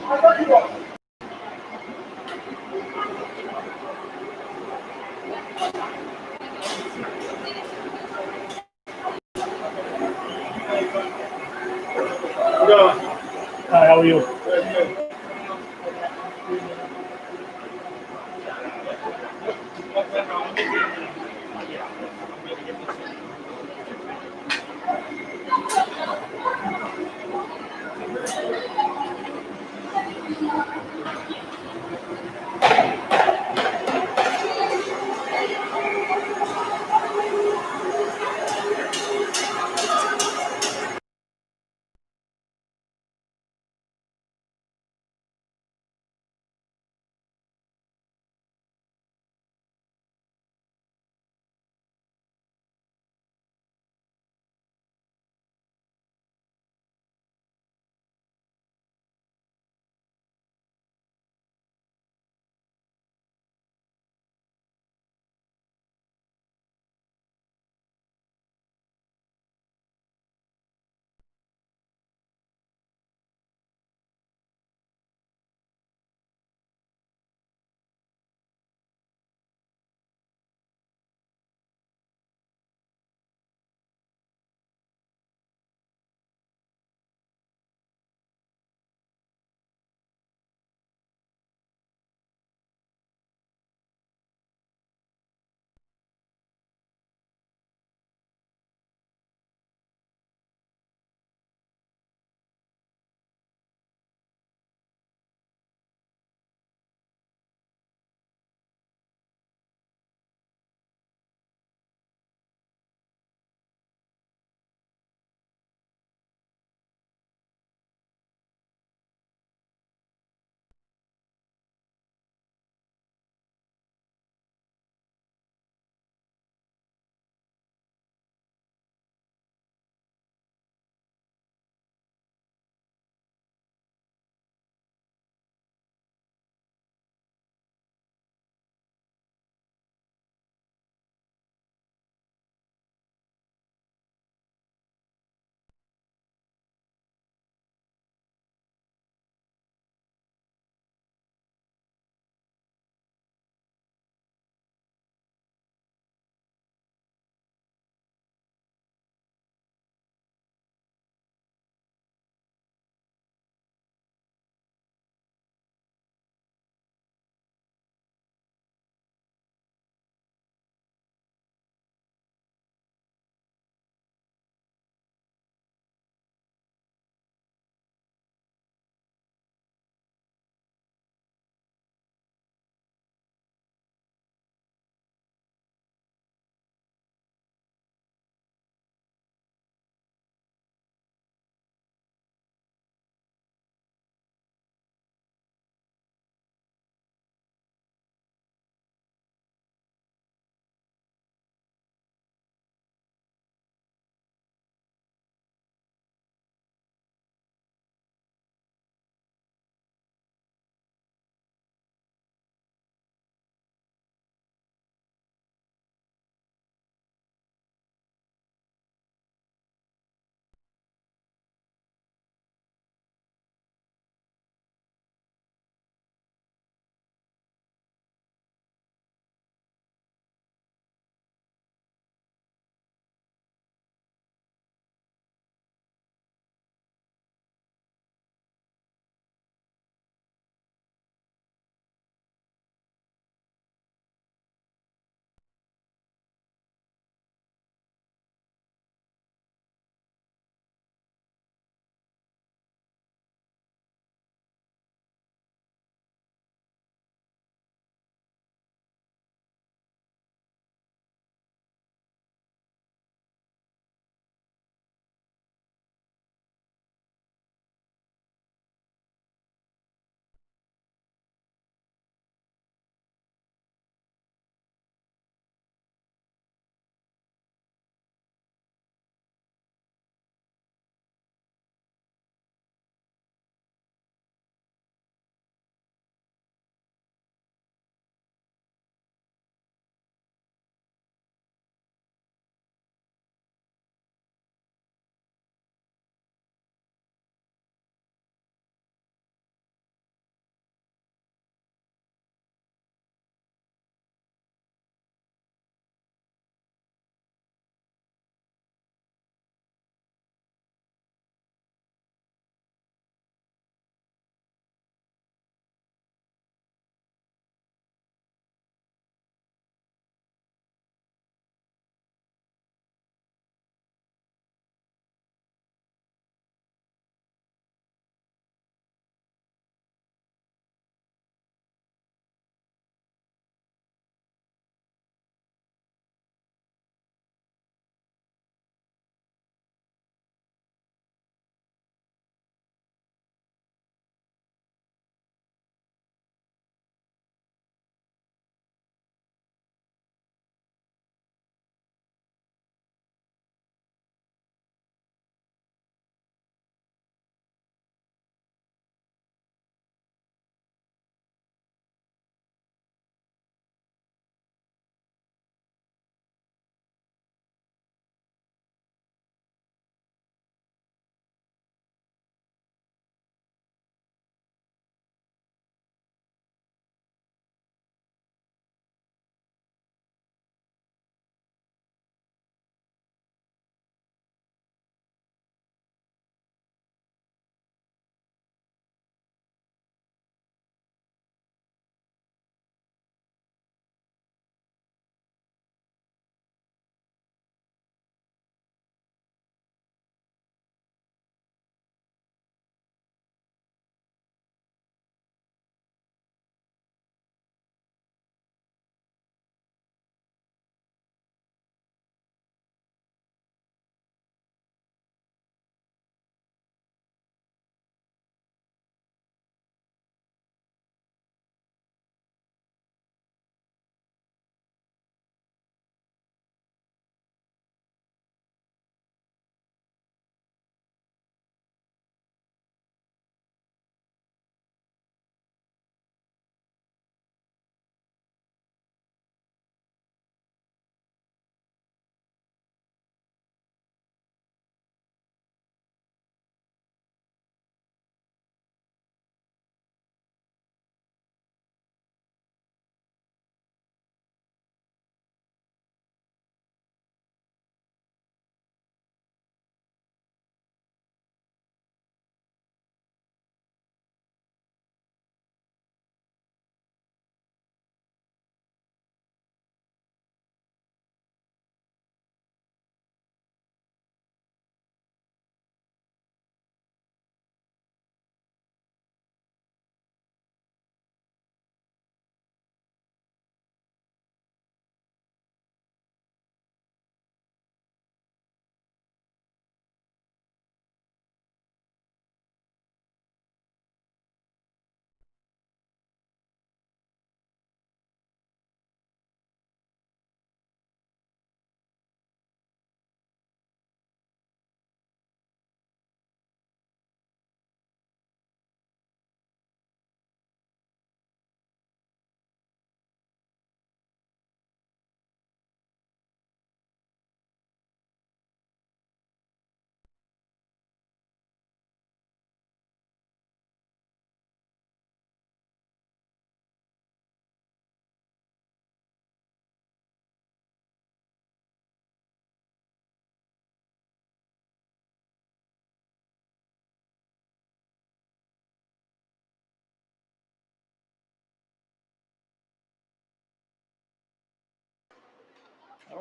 Hi, how are you?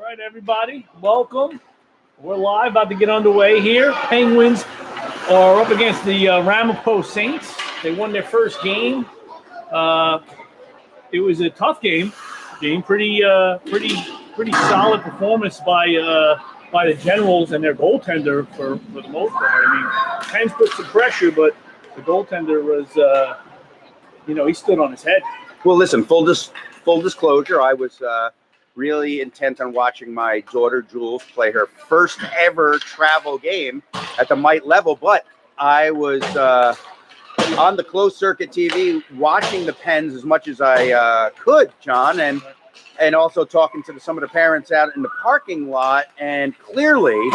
right, everybody, welcome. We're live, about to get underway here. Penguins are up against the Ramapo Saints. They won their first game. It was a tough game. Pretty solid performance by the Generals and their goaltender for the most part. I mean, Pens put some pressure, but the goaltender was, he stood on his head. Well, listen, full disclosure, I was really intent on watching my daughter Jules play her first ever travel game at the Mite level, but I was on the closed circuit TV watching the Pens as much as I could, John, and also talking to some of the parents out in the parking lot. And clearly,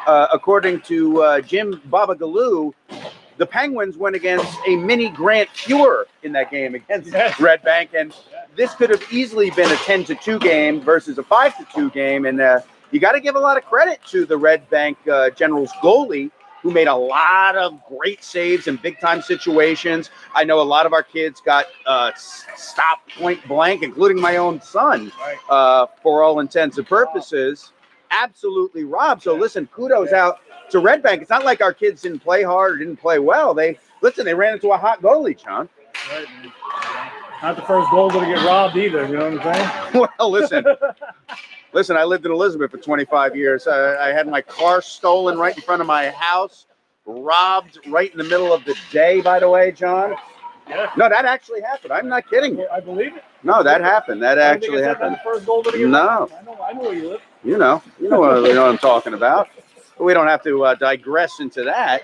according to Jim Babagaloo, the Penguins went against a mini Grant Fuhr in that game against Red Bank, and this could have easily been a 10-2 game versus a 5-2 game. And you got to give a lot of credit to the Red Bank Generals goalie, who made a lot of great saves in big-time situations. I know a lot of our kids got stopped point blank, including my own son, for all intents and purposes. Absolutely robbed. So listen, kudos out to Red Bank. It's not like our kids didn't play hard or didn't play well. They ran into a hot goalie, John. Right, man. Not the first goal to get robbed either. You know what I'm saying? Well, listen. I lived in Elizabeth for 25 years. I had my car stolen right in front of my house, robbed right in the middle of the day. By the way, John. Yeah. No, that actually happened. I'm not kidding you. I believe it. No, that happened. That actually happened. The first goal to get robbed. I know where you live. You know what I'm talking about. We don't have to digress into that.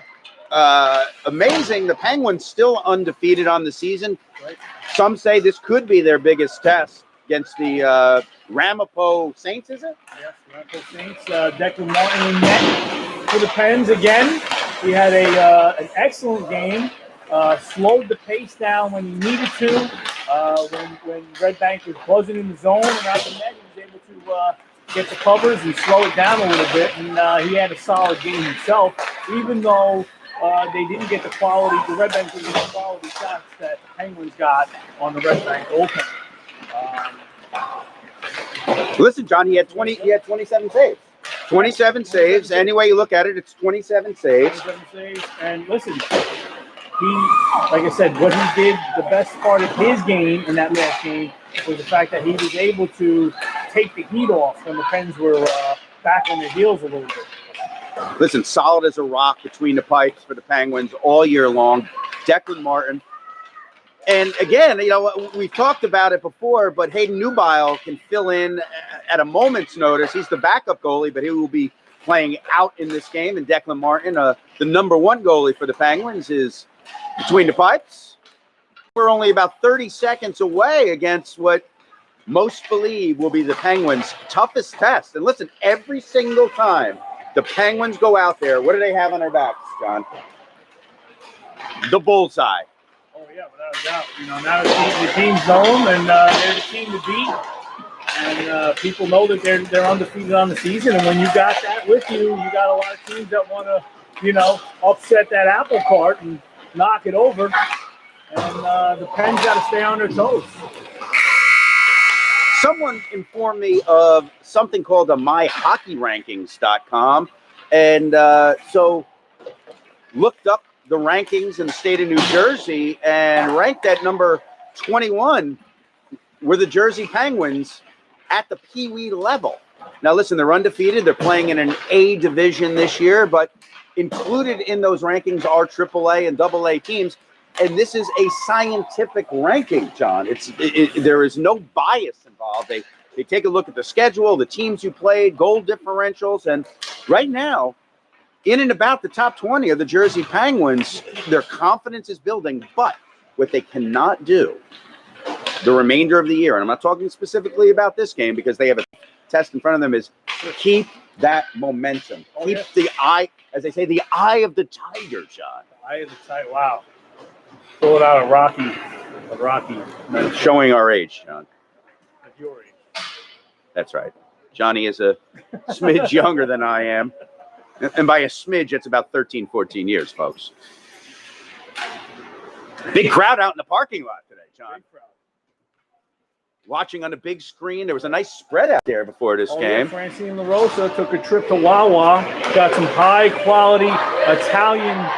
Amazing. The Penguins still undefeated on the season. Right. Some say this could be their biggest test against the Ramapo Saints, is it? Yes, Ramapo Saints. Declan Martin in net for the Pens again. He had an excellent game. Slowed the pace down when he needed to. When Red Bank was buzzing in the zone and out the net, he was able to get the covers and slow it down a little bit. And he had a solid game himself, even though they didn't get the Red Bank didn't get the quality shots that the Penguins got on the Red Bank goaltender. Listen, John, he had 27 saves. 27 saves. Any way you look at it, it's 27 saves. 27 saves. And listen, like I said, what he did, the best part of his game in that last game was the fact that he was able to take the heat off when the Pens were back on their heels a little bit. Listen, solid as a rock between the pipes for the Penguins all year long. Declan Martin. And again, we've talked about it before, but Hayden Nubile can fill in at a moment's notice. He's the backup goalie, but he will be playing out in this game. And Declan Martin, the number one goalie for the Penguins, is between the pipes. We're only about 30 seconds away against what most believe will be the Penguins' toughest test. And listen, every single time the Penguins go out there, what do they have on their backs, John? The bullseye. Oh, yeah, without a doubt. Now the team's known, and they're the team to beat. And people know that they're undefeated on the season. And when you got that with you, you got a lot of teams that want to, upset that apple cart and knock it over. And the Pens got to stay on their toes. Someone informed me of something called a myhockeyrankings.com. And so looked up the rankings in the state of New Jersey and ranked at number 21 were the Jersey Penguins at the Pee Wee level. Now, listen, they're undefeated. They're playing in an A division this year, but included in those rankings are AAA and AA teams. And this is a scientific ranking, John. There is no bias involved. They take a look at the schedule, the teams you played, goal differentials, and right now, in and about the top 20 of the Jersey Penguins, their confidence is building. But what they cannot do the remainder of the year, and I'm not talking specifically about this game because they have a test in front of them, is keep that momentum. Keep the eye, as they say, the eye of the tiger, John. The eye of the tiger. Wow. Pull it out a Rocky. Showing our age, John. At your age. That's right. Johnny is a smidge younger than I am. And by a smidge, it's about 13, 14 years, folks. Big crowd out in the parking lot today, John. watching on the big screen. There was a nice spread out there before this Yeah, game. Francine LaRosa took a trip to Wawa, got some high-quality Italian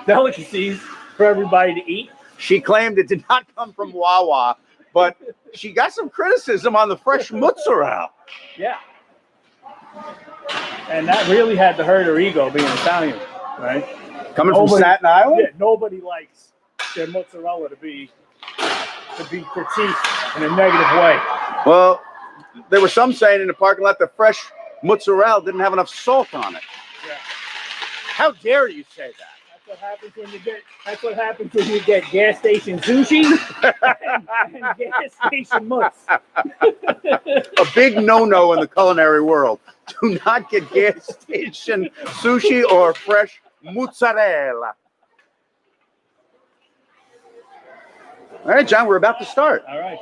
delicacies for everybody to eat. She claimed it did not come from Wawa, but she got some criticism on the fresh mozzarella. Yeah. And that really had to hurt her ego being Italian, right? Coming from Staten Island? Yeah, nobody likes their mozzarella to be critiqued in a negative way. Well, there were some saying in the parking lot the fresh mozzarella didn't have enough salt on it. Yeah. How dare you say that? That's what happens when you get gas station sushi and gas station mutts. A big no-no in the culinary world. Do not get gas station sushi or fresh mozzarella. All right, John, we're about to start. All right.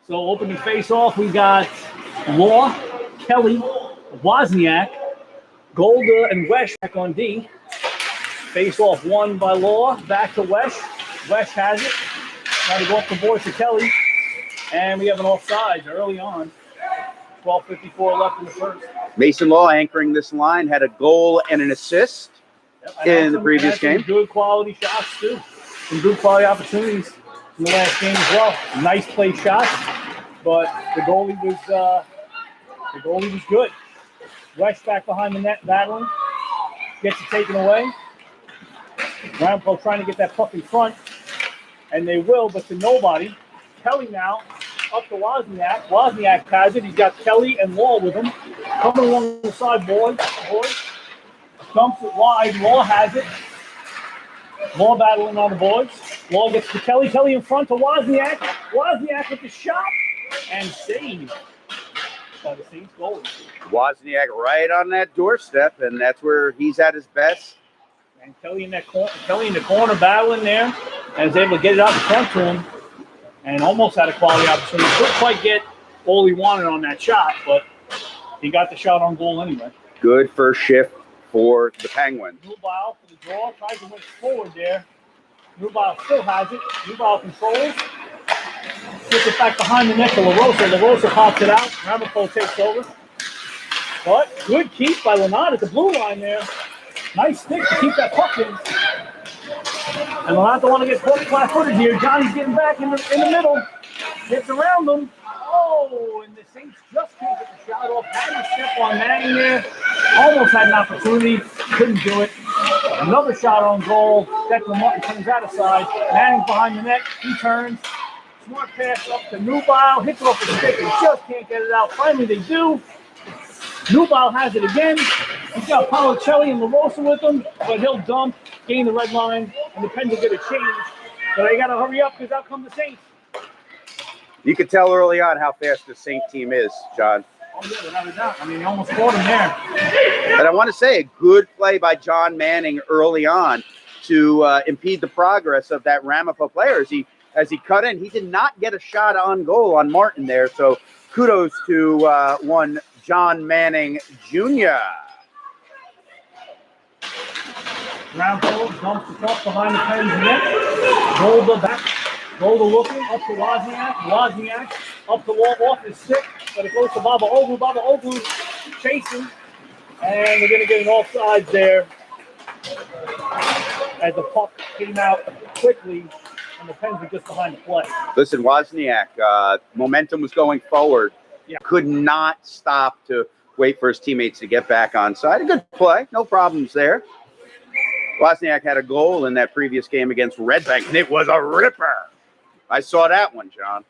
So opening face-off, we got Law, Kelly, Wozniak, Golda, and Wesh back on D. Face-off won by Law, back to Wesh. Wesh has it. Trying to go up the board to Kelly. And we have an offside early on. 12:54 left in the first. Mason Law anchoring this line, had a goal and an assist in the previous game. Some good quality shots, too. Some good quality opportunities in the last game as well. Nice play shots, but the goalie was good. Wesh back behind the net battling. Gets it taken away. Rampo trying to get that puck in front, and they will, but to nobody. Kelly now up to Wozniak. Wozniak has it. He's got Kelly and Law with him. Coming along the side, boys. Dumps it wide. Law has it. Law battling on the boards. Law gets to Kelly. Kelly in front to Wozniak. Wozniak with the shot and save by the Saints goalie. Wozniak right on that doorstep, and that's where he's at his best. And Kelly in the corner battling there, and is able to get it out in front to him, and almost had a quality opportunity. Couldn't quite get all he wanted on that shot, but he got the shot on goal anyway. Good first shift for the Penguins. Nubile for the draw, tries to move forward there. Nubile still has it. Nubile controls. Gets it back behind the net to LaRosa. LaRosa pops it out. Ramapo takes over. But good keep by Lenard at the blue line there. Nice stick to keep that puck in. And Lenard don't want to get flat-footed here. Johnny's getting back in the middle. Gets around them. Oh, and the Saints just can't get the shot off. Had to step on Manning there. Almost had an opportunity. Couldn't do it. Another shot on goal. Declan Martin comes out of side. Manning behind the net. He turns. Smart pass up to Nubile. Hits it off the stick and just can't get it out. Finally, they do. Nubile has it again. He's got Policelli and LaRosa with him, but he'll dump, gain the red line, and the Pens will get a change. So they got to hurry up because out come the Saints. You could tell early on how fast the Saint team is, John. Oh, yeah, without a doubt. I mean, he almost caught him there. And I want to say a good play by John Manning early on to impede the progress of that Ramapo player. As he cut in, he did not get a shot on goal on Martin there. So kudos to one John Manning Jr. Ramapo dumps the puck behind the Pens net. Golda back. Golda looking up to Wozniak. Wozniak up the wall off his stick, but it goes to Baba Oglu. Baba Oglu chasing, and they're going to get an offside there as the puck came out quickly, and the Pens were just behind the play. Listen, Wozniak, momentum was going forward. Yeah. Could not stop to wait for his teammates to get back on side. A good play, no problems there. Wozniak had a goal in that previous game against Red Bank, and it was a ripper. I saw that one, John.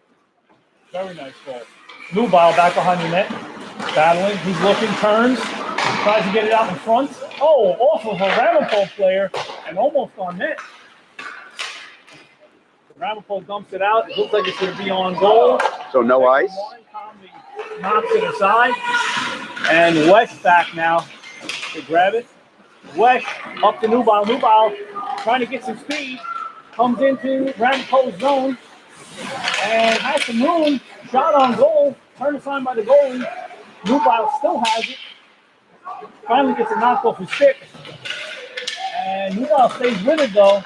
Very nice goal. Nubile back behind the net, battling. He's looking, turns, tries to get it out in front. Oh, off of a Ramapo player and almost on net. Ramapo dumps it out. It looks like it's going to be on goal. So no ice. Knocks it aside. And Wesh back now to grab it. Wesh up to Nubile. Nubile trying to get some speed. Comes into Ramapo's zone. And has some room. Shot on goal. Turn aside by the goalie. Nubile still has it. Finally gets a knock off his stick. And Nubile stays with it though.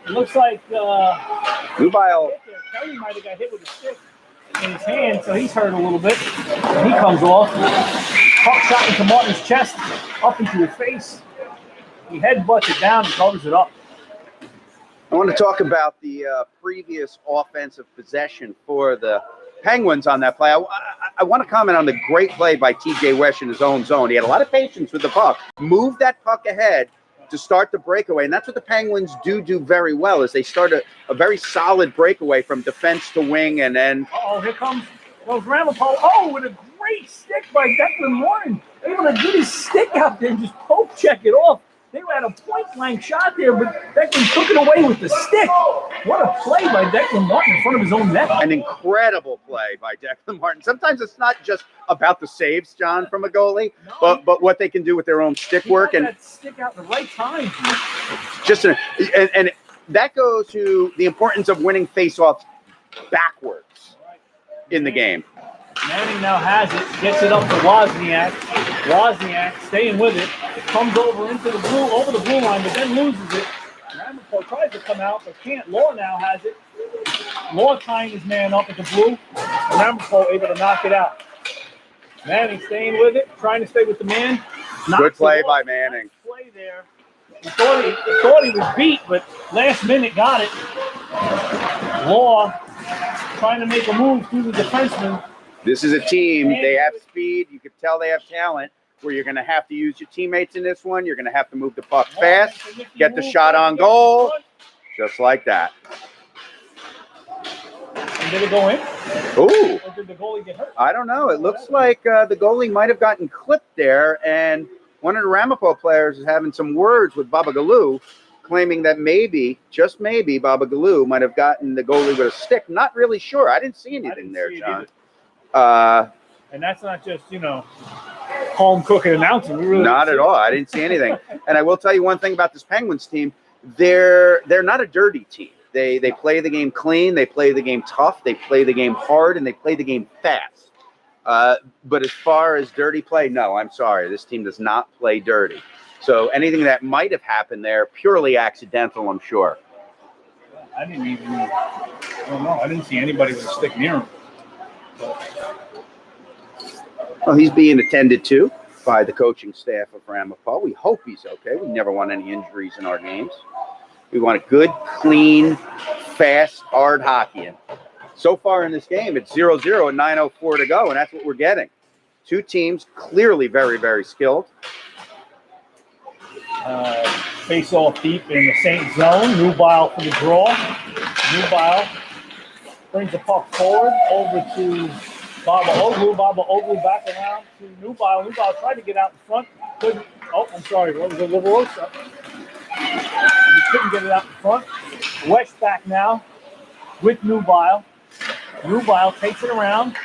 It looks like Nubile Kelly might have got hit with a stick in his hand, so he's hurt a little bit. And he comes off. Puck shot into Martin's chest, up into his face. He headbutts it down and covers it up. I want to talk about the previous offensive possession for the Penguins on that play. I want to comment on the great play by TJ Wesh in his own zone. He had a lot of patience with the puck, moved that puck ahead to start the breakaway, and that's what the Penguins do very well, is they start a very solid breakaway from defense to wing, and then... Uh-oh, here comes Ramapo. Oh, with a great stick by Declan Morton. Able to get his stick out there and just poke check it off. They had a point-blank shot there, but Declan took it away with the stick. What a play by Declan Martin in front of his own net. An incredible play by Declan Martin. Sometimes it's not just about the saves, John, from a goalie, but what they can do with their own stick work. And that stick out at the right time. And that goes to the importance of winning face-offs backwards in the game. Manning now has it, gets it up to Wozniak. Wozniak staying with it. It comes over into the blue line, but then loses it. Ramapo tries to come out, but can't. Law now has it. Law tying his man up at the blue. And Ramapo able to knock it out. Manning staying with it, trying to stay with the man. Good play by Manning. Nice play there. He thought he was beat, but last minute got it. Law trying to make a move through the defenseman. This is a team. They have speed. You can tell they have talent. Where you're going to have to use your teammates in this one. You're going to have to move the puck fast, get the shot on goal, just like that. And did it go in? Ooh. Or did the goalie get hurt? I don't know. It looks like the goalie might have gotten clipped there, and one of the Ramapo players is having some words with Baba Galoo, claiming that maybe, just maybe, Baba Galoo might have gotten the goalie with a stick. Not really sure. I didn't see anything there, John. And that's not just, home cooking announcing. We really not at all. I didn't see anything. And I will tell you one thing about this Penguins team. They're not a dirty team. They play the game clean. They play the game tough. They play the game hard, and they play the game fast. But as far as dirty play, no, I'm sorry. This team does not play dirty. So anything that might have happened there, purely accidental, I'm sure. I don't know. I didn't see anybody with a stick near him. Well, he's being attended to by the coaching staff of Ramapo. We hope he's okay. We never want any injuries in our games. We want a good, clean, fast, hard hockey. And so far in this game, it's 0-0 and 9:04 to go, and that's what we're getting. Two teams clearly very, very skilled. Face off deep in the St. zone. Nubile for the draw. Nubile brings the puck forward over to Baba Oglu. Baba Oglu back around to Nubile. Nubile tried to get out in front. Couldn't. Oh, I'm sorry. What was it? Liverosa. He couldn't get it out in front. West back now with Nubile. Nubile takes it around.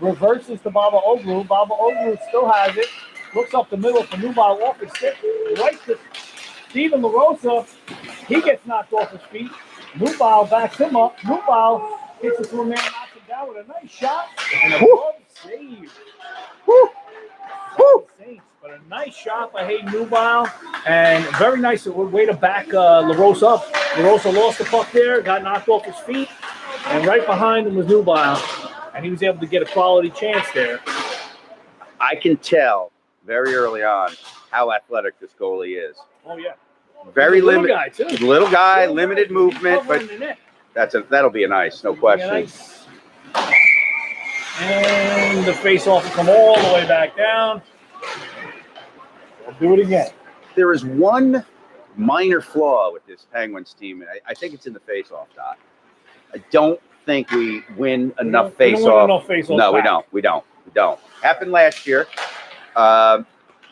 Reverses to Baba Oglu. Baba Oglu still has it. Looks up the middle for Nubile off his stick. Right to Steven LaRosa. He gets knocked off his feet. Nubile backs him up. Nubile hits it to a man, knocks him down with a nice shot and a glove save. Woo! Woo! Saints, but a nice shot by Hayden Nubile, and very nice way to back LaRosa up. LaRosa lost the puck there, got knocked off his feet, and right behind him was Nubile, and he was able to get a quality chance there. I can tell very early on how athletic this goalie is. Oh yeah, very limited guy too. Little guy, limited movement, but that'll be a nice, no question. Nice. And the face-off will come all the way back down. We'll do it again. There is one minor flaw with this Penguins team, and I think it's in the face-off, Doc. I don't think we win enough face-off. No, we don't. Happened last year.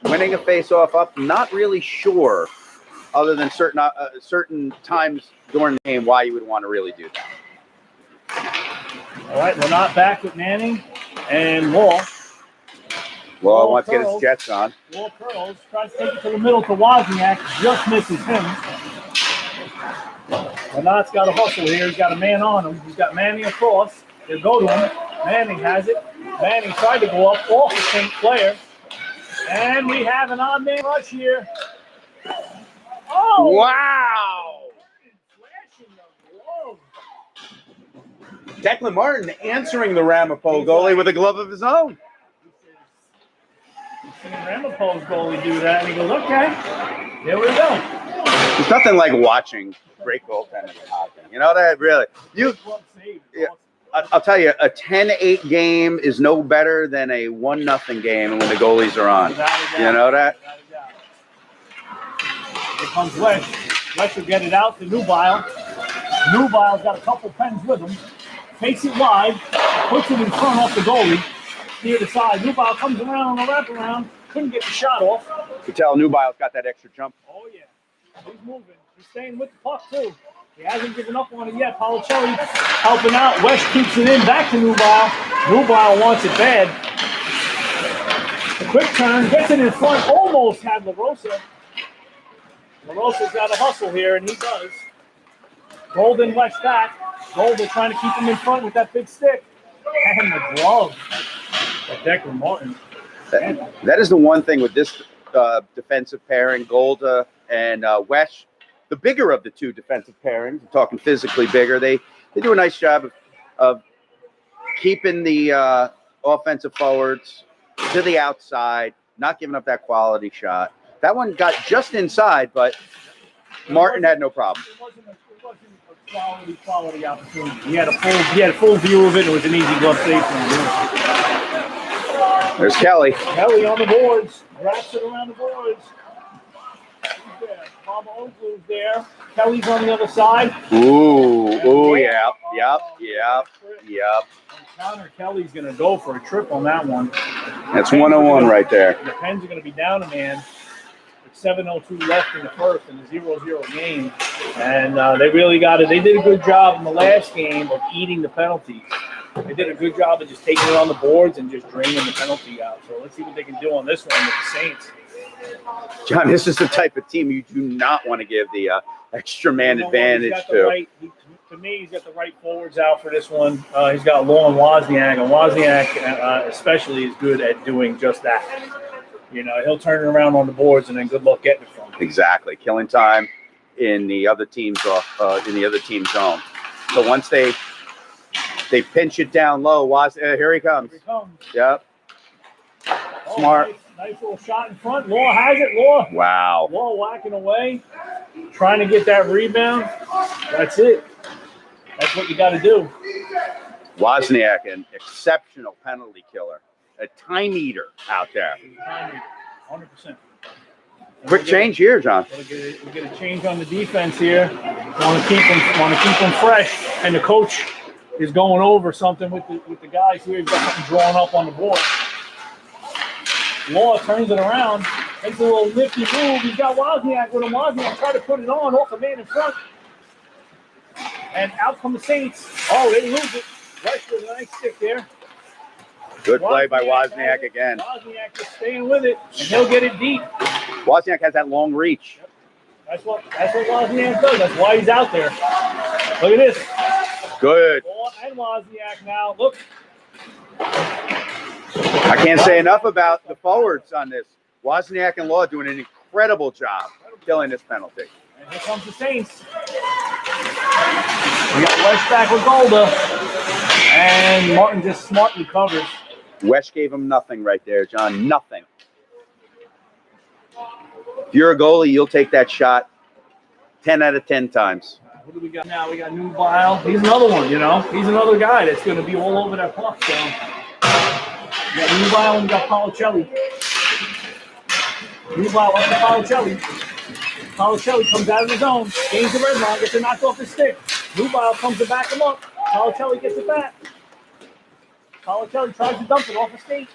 Winning a face-off up, not really sure, other than certain times during the game, why you would want to really do that. All right, we're not back with Manning and Law. Law wants to get his jets on. Law curls, tries to take it to the middle to Wozniak, just misses him. Renat's got a hustle here. He's got a man on him. He's got Manning across. They'll go to him. Manning has it. Manning tried to go up off the St. Clair. And we have an odd man rush here. Oh! Wow! Flashing the glove. Declan Martin answering the Ramapo goalie with a glove of his own. He's seen Ramapo's goalie do that, and he goes, okay, there we go. There's nothing like watching great goaltending in hockey. You know that, really? Yeah, I'll tell you, a 10-8 game is no better than a 1-0 game when the goalies are on. You know that? Here comes Wesh. Wesh will get it out to Nubile. Nubile's got a couple pens with him. Takes it wide, puts it in front off the goalie. Near the side. Nubile comes around on the wraparound. Couldn't get the shot off. You can tell Nubile's got that extra jump. Oh, yeah. He's moving. He's staying with the puck, too. He hasn't given up on it yet. Policelli helping out. West keeps it in back to Nubile. Nubile wants it bad. A quick turn. Gets it in front. Almost had LaRosa. LaRosa's got to hustle here, and he does. Golden lets back. Golden trying to keep him in front with that big stick. And the glove. That Declan Martin. That is the one thing with this defensive pairing, Golda and Wesh. The bigger of the two defensive pairings, I'm talking physically bigger, they do a nice job of keeping the offensive forwards to the outside, not giving up that quality shot. That one got just inside, but Martin had no problem. It wasn't a quality opportunity. He had a full view of it. It was an easy glove save for him. There's Kelly. Kelly on the boards. Wraps it around the boards. Mama Oakland's there. Kelly's on the other side. Ooh, yep. Connor Kelly's going to go for a trip on that one. That's 101 right there. The Pens are going to be down a man. With 7:02 left in the first in the 0-0 game. And they really got it. They did a good job in the last game of eating the penalties. They did a good job of just taking it on the boards and just draining the penalty out. So let's see what they can do on this one with the Saints. John, this is the type of team you do not want to give the extra man advantage to. To me, he's got the right forwards out for this one. He's got Law and Wozniak, and Wozniak especially is good at doing just that. You know, he'll turn it around on the boards, and then good luck getting it from him. Exactly, killing time in the other team's zone. So once they pinch it down low, here he comes. Here he comes. Yep. Oh, Smart. Nice little shot in front. Law has it. Law. Wow. Law whacking away, trying to get that rebound. That's it. That's what you got to do. Wozniak, an exceptional penalty killer, a time eater out there. 100%. Quick change here, John. We'll get a change on the defense here. Want to keep them fresh, and the coach is going over something with the guys here. He's got something drawn up on the board. Law turns it around, makes a little nifty move. He's got Wozniak with him. Wozniak tried to put it on off the man in front. And out come the Saints. Oh, they lose it. West with a nice stick there. Good play by Wozniak again. Wozniak just staying with it, and he'll get it deep. Wozniak has that long reach. Yep. That's what Wozniak does. That's why he's out there. Look at this. Good. Law and Wozniak now. Look. I can't say enough about the forwards on this. Wozniak and Law doing an incredible job killing this penalty. And here comes the Saints. We got Wesh back with Golda. And Martin just smartly covers. Wesh gave him nothing right there, John. Nothing. If you're a goalie, you'll take that shot 10 out of 10 times. What do we got now? We got Nubile. He's another one, you know. He's another guy that's going to be all over that puck. So we got Nubile and we got Policelli. Nubile up to Policelli. Policelli comes out of his zone, gains the red line, gets it knocked off his stick. Nubile comes to back him up. Policelli gets it back. Policelli tries to dump it off the skate.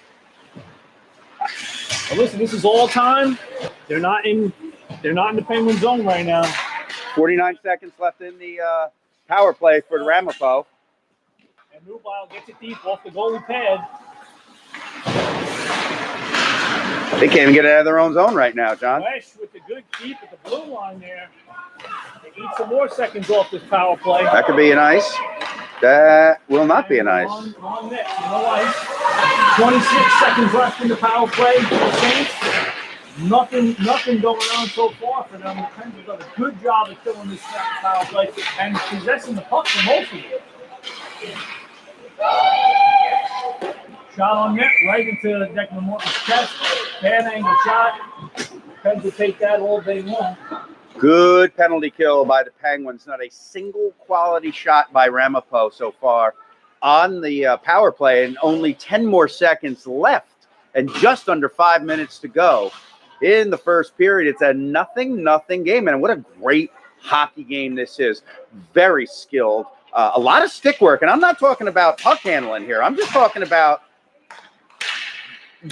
But listen, this is all time. They're not in the Penguin zone right now. 49 seconds left in the power play for Ramapo. And Nubile gets it deep off the goalie pad. They can't even get it out of their own zone right now, John. Wesh with the good keep at the blue line there. They eat some more seconds off this power play. That could be an ice. That will not be an ice. On net, no ice. 26 seconds left in the power play for the Saints. Nothing going on so far for them. The Pens have done a good job of killing this power play and possessing the puck for most of it. Shot on net, right into Declan Morton's chest. Bad angle shot. Pens will take that all day long. Good penalty kill by the Penguins. Not a single quality shot by Ramapo so far on the power play, and only 10 more seconds left and just under 5 minutes to go in the first period. It's a 0-0 game, and what a great hockey game this is. Very skilled. A lot of stick work, and I'm not talking about puck handling here. I'm just talking about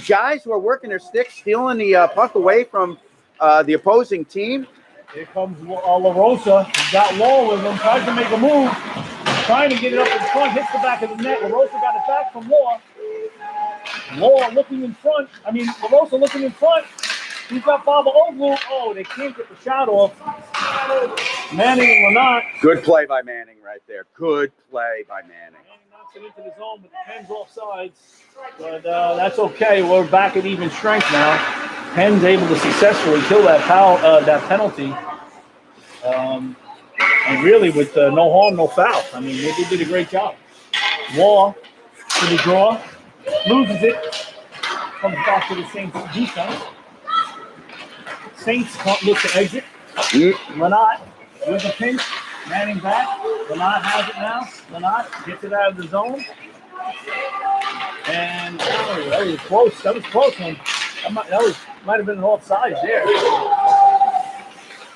guys who are working their sticks, stealing the puck away from the opposing team. Here comes LaRosa. He's got Law with him. Tries to make a move. Trying to get it up in front. Hits the back of the net. LaRosa got it back from Law. Law looking in front. LaRosa looking in front. He's got Baba Oglu. Oh, they can't get the shot off. Manning and Lynott. Good play by Manning right there. Good play by Manning. Knocks it into the zone, but the Pens offsides. But that's okay. We're back at even strength now. Pens able to successfully kill that penalty. And really with no harm, no foul. They did a great job. Law to the draw. Loses it. Comes back to the Saints defense. Saints look to exit. Lynott with the pinch. Manning back. Lynott has it now. Lynott gets it out of the zone. And that was close. That was close one. Might have been an offside there.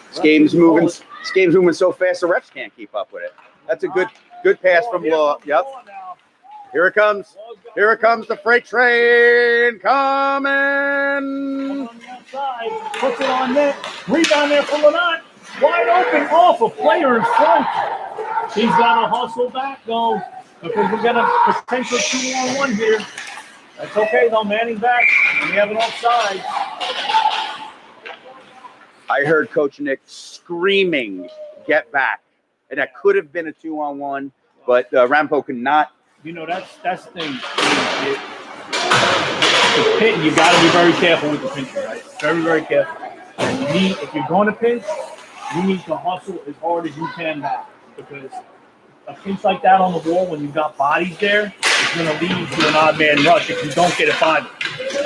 This game's moving so fast the refs can't keep up with it. That's a good pass from Law. Yep. Here it comes. Here it comes, the freight train coming. On the outside, puts it on net. Rebound there for Lynott. Wide open off a player in front. He's got to hustle back though, because we're going to potential 2-on-1 here. That's okay though. Manning back. We have an offside. I heard Coach Nick screaming, "Get back!" And that could have been a 2-on-1, but Rampo could not. That's the thing. The pin, you got to be very careful with the pincher, right? Very, very careful. If you're going to pinch, you need to hustle as hard as you can back, because a pinch like that on the wall when you've got bodies there is going to lead to an odd man rush if you don't get it by.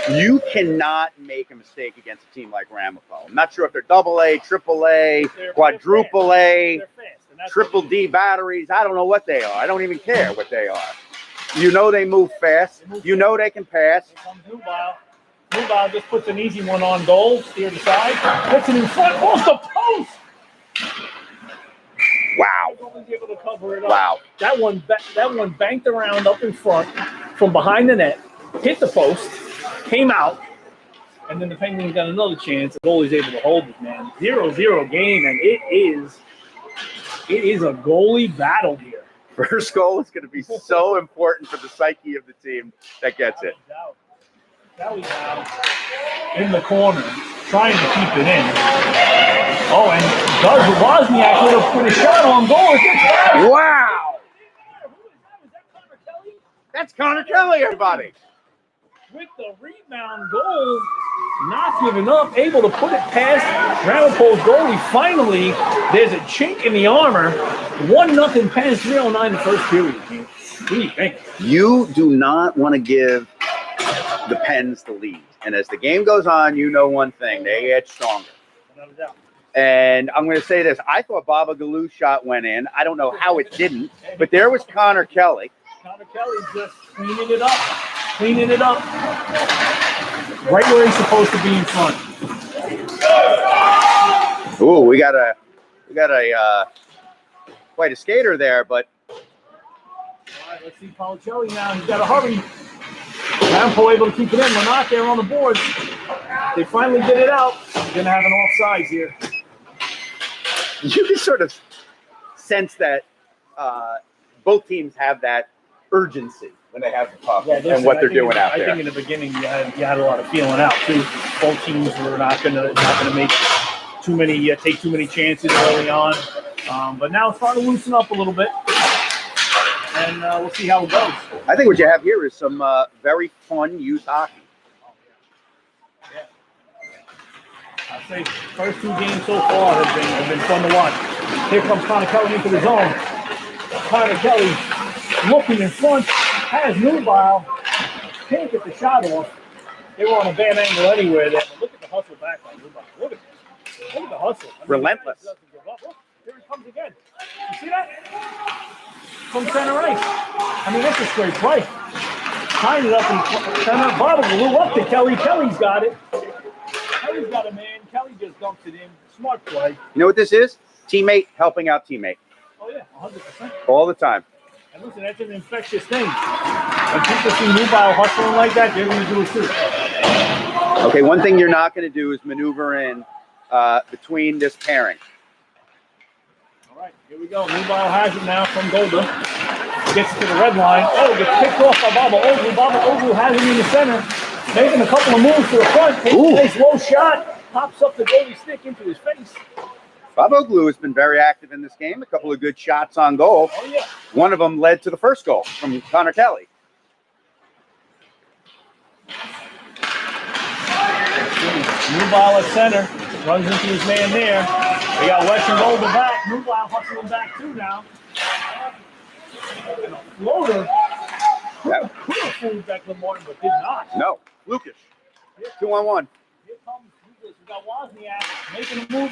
You cannot make a mistake against a team like Ramapo. I'm not sure if they're AA, AAA, quadruple A, triple D batteries. I don't know what they are. I don't even care what they are. They move fast. They can pass. Here comes Nubile. Nubile just puts an easy one on goal, steer the side, puts it in front, off the post. Wow. He's able to cover it up. Wow. That one banked around up in front from behind the net, hit the post, came out, and then the Penguins got another chance. The goalie's able to hold it, man. 0-0 game, and it is a goalie battle here. First goal is going to be so important for the psyche of the team that gets it. That was out in the corner, trying to keep it in. Oh, and Doug Wozniak would have put a shot on goal. Wow! That's Connor Kelly, everybody. With the rebound goal, not giving up, able to put it past Ramapo's goalie. Finally, there's a chink in the armor. 1-0 Pens, 3:09 in the first period. What do you think? You do not want to give the Pens the lead. And as the game goes on, one thing, they get stronger. Without a doubt. And I'm going to say this. I thought Baba Galou's shot went in. I don't know how it didn't, but there was Connor Kelly. Connor Kelly just cleaning it up. Right where he's supposed to be in front. Ooh, we got a quite a skater there, but. All right, let's see Policelli now. He's got to hurry. Rampo able to keep it in. We're not there on the boards. They finally get it out. We're going to have an offsides here. You can sort of sense that both teams have that urgency when they have the puck and what they're doing out there. I think in the beginning you had a lot of feeling out too. Both teams were not going to make take too many chances early on, but now it's starting to loosen up a little bit, and we'll see how it goes. I think what you have here is some very fun youth hockey. Yeah. I'd say first two games so far have been fun to watch. Here comes Connor Kelly into the zone. Connor Kelly looking in front, has Nubile, can't get the shot off. They were on a bad angle anywhere there, but look at the hustle back on Nubile. Look at the hustle. I mean, Relentless. the guy doesn't give up. Look, here he comes again. You see that? From center ice. I mean, that's a straight play. Tying it up in center. Bobble blew up to Kelly. Kelly's got it. Kelly's got a man. Kelly just dumps it in. Smart play. You know what this is? Teammate helping out teammate. Oh, yeah, 100%. All the time. And listen, that's an infectious thing. When people see Nubile hustling like that, they're going to do it too. Okay, one thing you're not going to do is maneuver in between this pairing. All right, here we go. Nubile has it now from Golda. Gets to the red line. Oh, gets picked off by Baba Ogu. Baba Ogu has him in the center. Making a couple of moves to the front. Takes a nice low shot. Pops up the goalie stick into his face. Baboglu has been very active in this game. A couple of good shots on goal. Oh, yeah. One of them led to the first goal from Connor Kelly. Nubile at center. Runs into his man there. We got Western Golda back. Nubile hustling back too now. And a floater. Yeah. Could have fooled Declan Martin, but did not. No, Lucas. 2-on-1. Here comes Lucas. We got Wozniak making a move.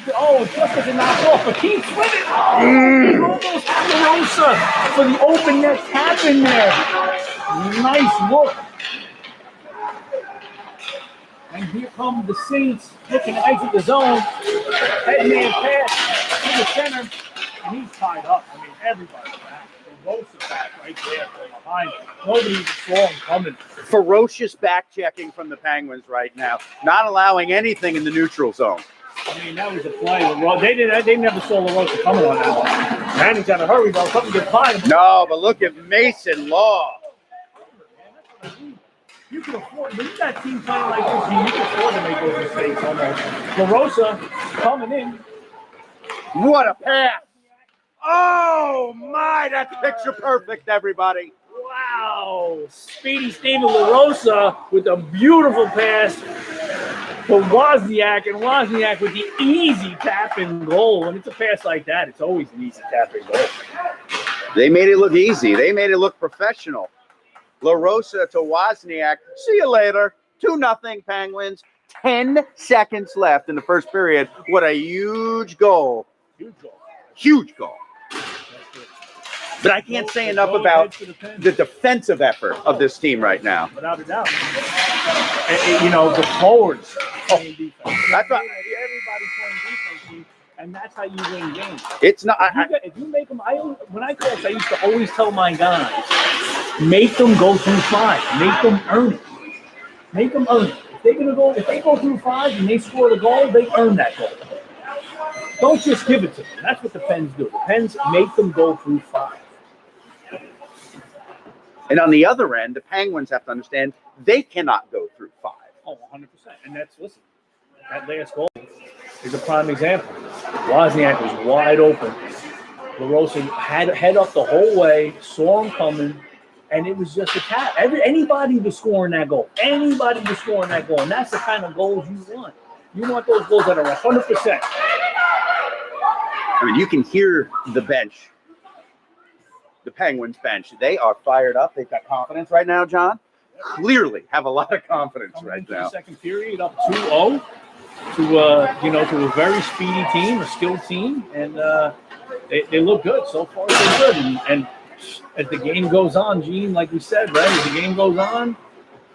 Just as it knocked off, but keeps with it. He almost had Rosa for the open net tap in there. Nice look. And here come the Saints looking to exit the zone. Headman pass to the center, and he's tied up. I mean, everybody's back. Rosa back right there, behind. Nobody even saw him coming. Ferocious back checking from the Penguins right now, not allowing anything in the neutral zone. I mean, that was a play. They never saw LaRosa coming on that one. Manny's got to hurry, though. Something gets by him. No, but look at Mason Law. You can afford, when you got team playing like this, you can afford to make those mistakes almost. LaRosa coming in. What a pass. Oh, my, that's picture perfect, everybody. Wow. Speedy Steven LaRosa with a beautiful pass to Wozniak, and Wozniak with the easy tap and goal. When it's a pass like that, it's always an easy tap and goal. They made it look easy. They made it look professional. LaRosa to Wozniak. See you later. 2-0 Penguins. 10 seconds left in the first period. What a huge goal. Huge goal. Huge goal. But I can't say enough about the defensive effort of this team right now. Without a doubt. And, the forwards playing defense. That's right. Everybody's playing defense, and that's how you win games. It's not. If you make them, when I coach, I used to always tell my guys, make them go through 5. Make them earn it. Make them earn it. If they go through 5 and they score the goal, they earn that goal. Don't just give it to them. That's what the Pens do. The Pens make them go through 5. And on the other end, the Penguins have to understand they cannot go through 5. Oh, 100%. And listen, that last goal is a prime example. Wozniak was wide open. LaRosa had head up the whole way, saw him coming, and it was just a tap. Anybody was scoring that goal. Anybody was scoring that goal. And that's the kind of goals you want. You want those goals that are 100%. I mean, you can hear the bench. The Penguins bench. They are fired up. They've got confidence right now, John. Clearly have a lot of confidence right now. The second period up 2-0 to a very speedy team, a skilled team, and they look good. So far, they're good. And as the game goes on, Gene, like we said, right? As the game goes on,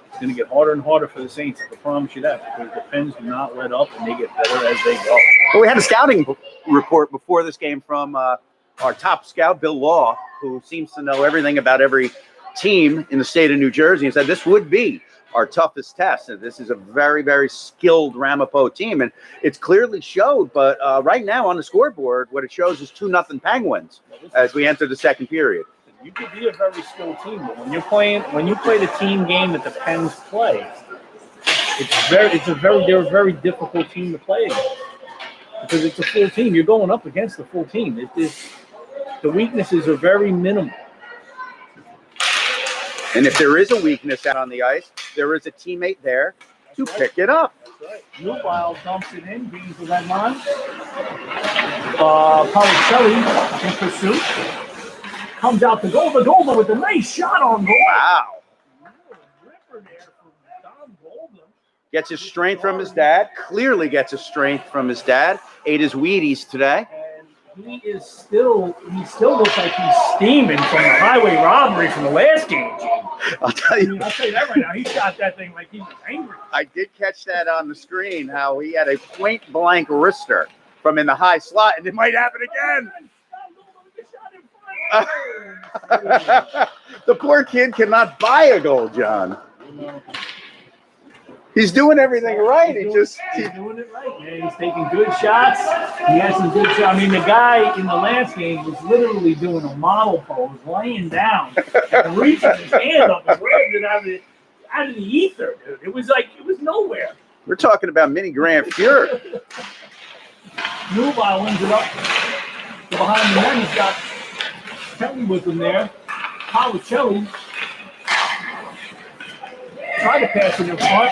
it's going to get harder and harder for the Saints. I can promise you that, because the Pens do not let up, and they get better as they go. Well, we had a scouting report before this game from our top scout, Bill Law, who seems to know everything about every team in the state of New Jersey, and said this would be our toughest test. And this is a very, very skilled Ramapo team, and it's clearly showed. But right now on the scoreboard, what it shows is 2-0 Penguins as we enter the second period. You could be a very skilled team, but when you play the team game that the Pens play, they're a very difficult team to play against, because it's a full team. You're going up against the full team. The weaknesses are very minimal. And if there is a weakness out on the ice, there is a teammate there to pick it up. That's right. Nubile dumps it in, being for that line. Policelli in pursuit. comes out to Golda. Golda with a nice shot on goal. Wow. Ripper there from Dom Golda. Gets his strength from his dad. Clearly gets his strength from his dad. Ate his Wheaties today. And he still looks like he's steaming from the highway robbery from the last game. I'll tell you. I'll tell you that right now. He shot that thing like he was angry. I did catch that on the screen, how he had a point-blank wrister from in the high slot, and it might happen again. The poor kid cannot buy a goal, John. He's doing everything right. He's doing it right, man. He's taking good shots. He has some good shots. I mean, the guy in the last game was literally doing a model pose, laying down, and reaching his hand up and grabbed it out of the ether, dude. It was nowhere. We're talking about mini Grant Fuhr. Nubile wins it up to behind the net. He's got Kelly with him there. Policelli tried to pass it in front,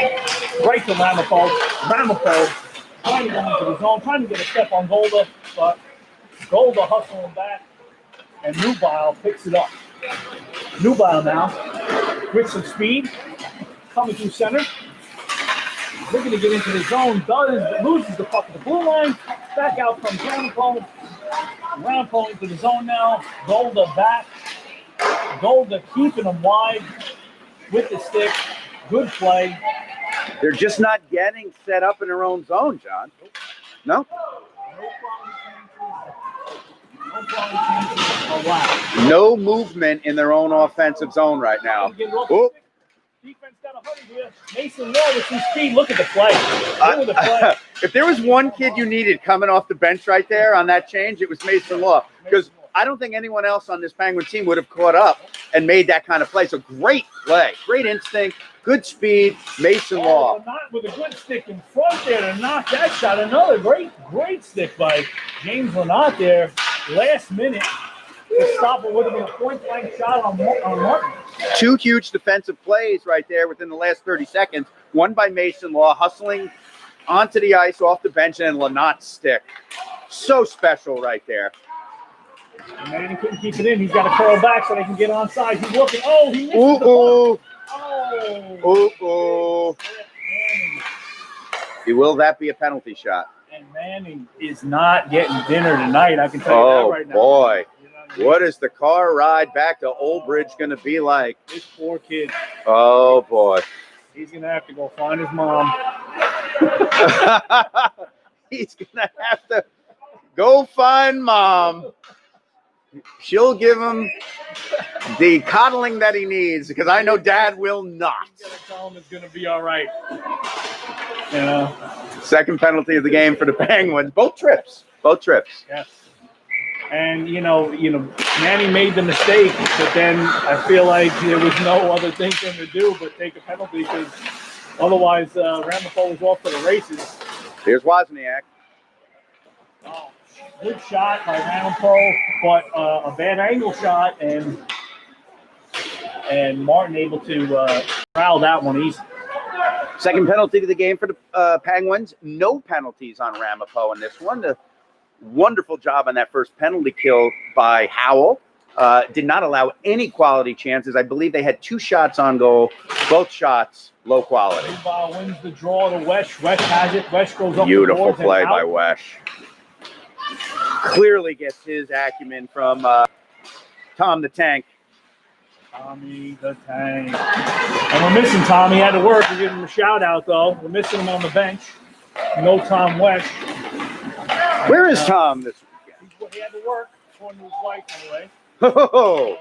right to Ramapo. Ramapo trying to go into the zone, trying to get a step on Golda, but Golda hustling back, and Nubile picks it up. Nubile now with some speed, coming through center, looking to get into the zone, loses the puck at the blue line, back out from Ramapo. Ramapo into the zone now, Golda back, Golda keeping him wide with the stick. Good play. They're just not getting set up in their own zone, John. No? No movement in their own offensive zone right now. Oop. Defense got a hundred here. Mason Law with some speed. Look at the play. Look at the play. If there was one kid you needed coming off the bench right there on that change, it was Mason Law. Because I don't think anyone else on this Penguin team would have caught up and made that kind of play. So great play. Great instinct. Good speed. Mason Law. Not with a good stick in front there to knock that shot. Another great stick by James Lynott there. Last minute. The stop it would have been a point-blank shot on Martin. Two huge defensive plays right there within the last 30 seconds. One by Mason Law, hustling onto the ice off the bench, and Lynott's stick. So special right there. And Manning couldn't keep it in. He's got to curl back so they can get onside. He's looking. Oh, he missed the Ooh. Oh. Will that be a penalty shot? And Manning is not getting dinner tonight. I can tell you that right now. Oh, boy. What is the car ride back to Old Bridge going to be like? This poor kid. Oh, boy. He's going to have to go find his mom. He's going to have to go find mom. She'll give him the coddling that he needs, because I know Dad will not. He's going to tell him it's going to be all right. Yeah. Second penalty of the game for the Penguins. Both trips. Yes. And, you know, Manny made the mistake, but then I feel like there was no other thing for him to do but take a penalty, because otherwise Ramapo was off to the races. Here's Wozniak. Oh, good shot by Ramapo, but a bad angle shot, and Martin able to foul that one easy. Second penalty to the game for the Penguins. No penalties on Ramapo in this one. The wonderful job on that first penalty kill by Howell. Did not allow any quality chances. I believe they had 2 shots on goal. Both shots, low quality. Nubile wins the draw to Wesh. Wesh has it. Wesh goes up Beautiful the boards play and by out. Wesh. Clearly gets his acumen from Tom the Tank. Tommy the Tank. And we're missing Tommy. He had to work. We're giving him a shout out, though. We're missing him on the bench. No Tom Wesh. Where is Tom this weekend? He had to work, according to his wife, anyway. Oh.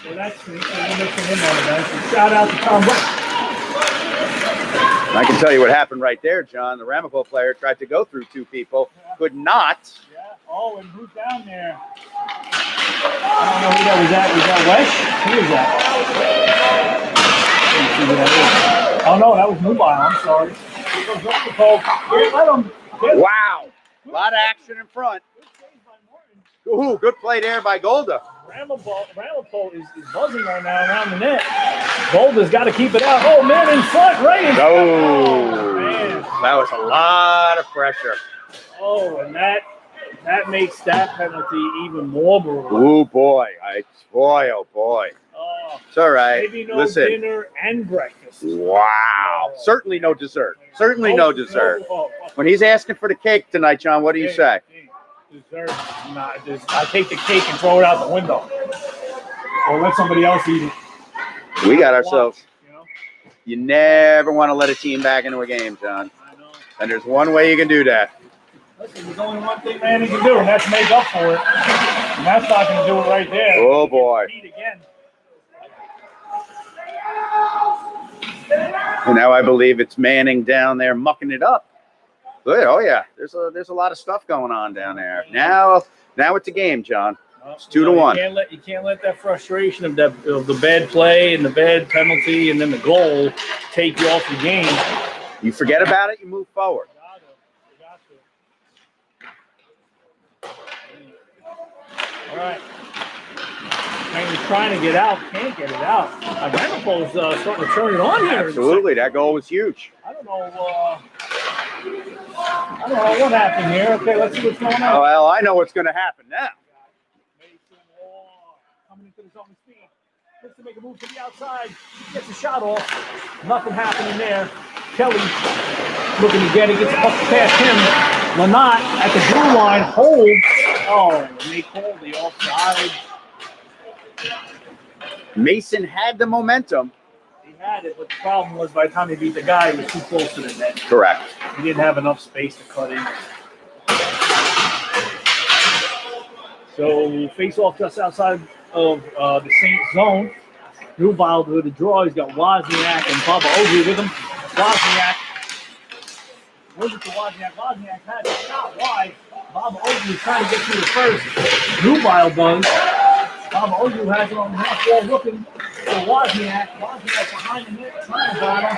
So that's me. So we're missing him on the bench. So shout out to Tom Wesh. I can tell you what happened right there, John. The Ramapo player tried to go through 2 people, could not. Yeah. Oh, and who's down there? I don't know who that was. Was that Wesh? Who is that? Let me see who that is. Oh, no, that was Nubile. I'm sorry. Wow. A lot of action in front. Ooh, good play there by Golda. Ramapo is buzzing right now around the net. Golda's got to keep it out. Oh, man, in front, right in front. Oh, man. That was a lot of pressure. Oh, and that that makes that penalty even more brutal. Oh boy, oh boy. Oh, It's all right. maybe no Listen. dinner and breakfast. Wow. Certainly no dessert. Certainly no dessert. Oh, When he's asking for the cake tonight, John, what do you say? Dessert. I take the cake and throw it out the window. Or let somebody else eat it. We got ourselves. You know? You never want to let a team back into a game, John. I know. And there's one way you can do that. Listen, there's only one thing Manny can do, and that's make up for it. And that's not going to do it right there. Oh, boy. Again. And now I believe it's Manning down there mucking it up. Good. Oh, yeah. There's a lot of stuff going on down there. Now it's a game, John. It's 2-1. You can't let that frustration of the bad play and the bad penalty and then the goal take you off the game. You forget about it, you move forward. You got to. All right. And you're trying to get out, can't get it out. Ramapo's starting to turn it on here. Absolutely. That goal was huge. I don't know what happened here. Okay, let's see what's going on. Well, I know what's going to happen now. Coming into his own speed. Looks to make a move to the outside. Gets a shot off. Nothing happening there. Kelly looking to get it. Gets a puck past him. Lanat at the blue line holds. Oh, and they called the offside. Mason had the momentum. He had it, but the problem was by the time he beat the guy, he was too close to the net. Correct. He didn't have enough space to cut in. So face off just outside of the Saint zone. Newville with the draw. He's got Wozniak and Baba Ogu with him. Wozniak. Was it to Wozniak? Wozniak had it shot wide. Baba Ogu is trying to get through the first. Newville does. Baba Ogu has it on the half wall looking for Wozniak. Wozniak behind the net trying to battle.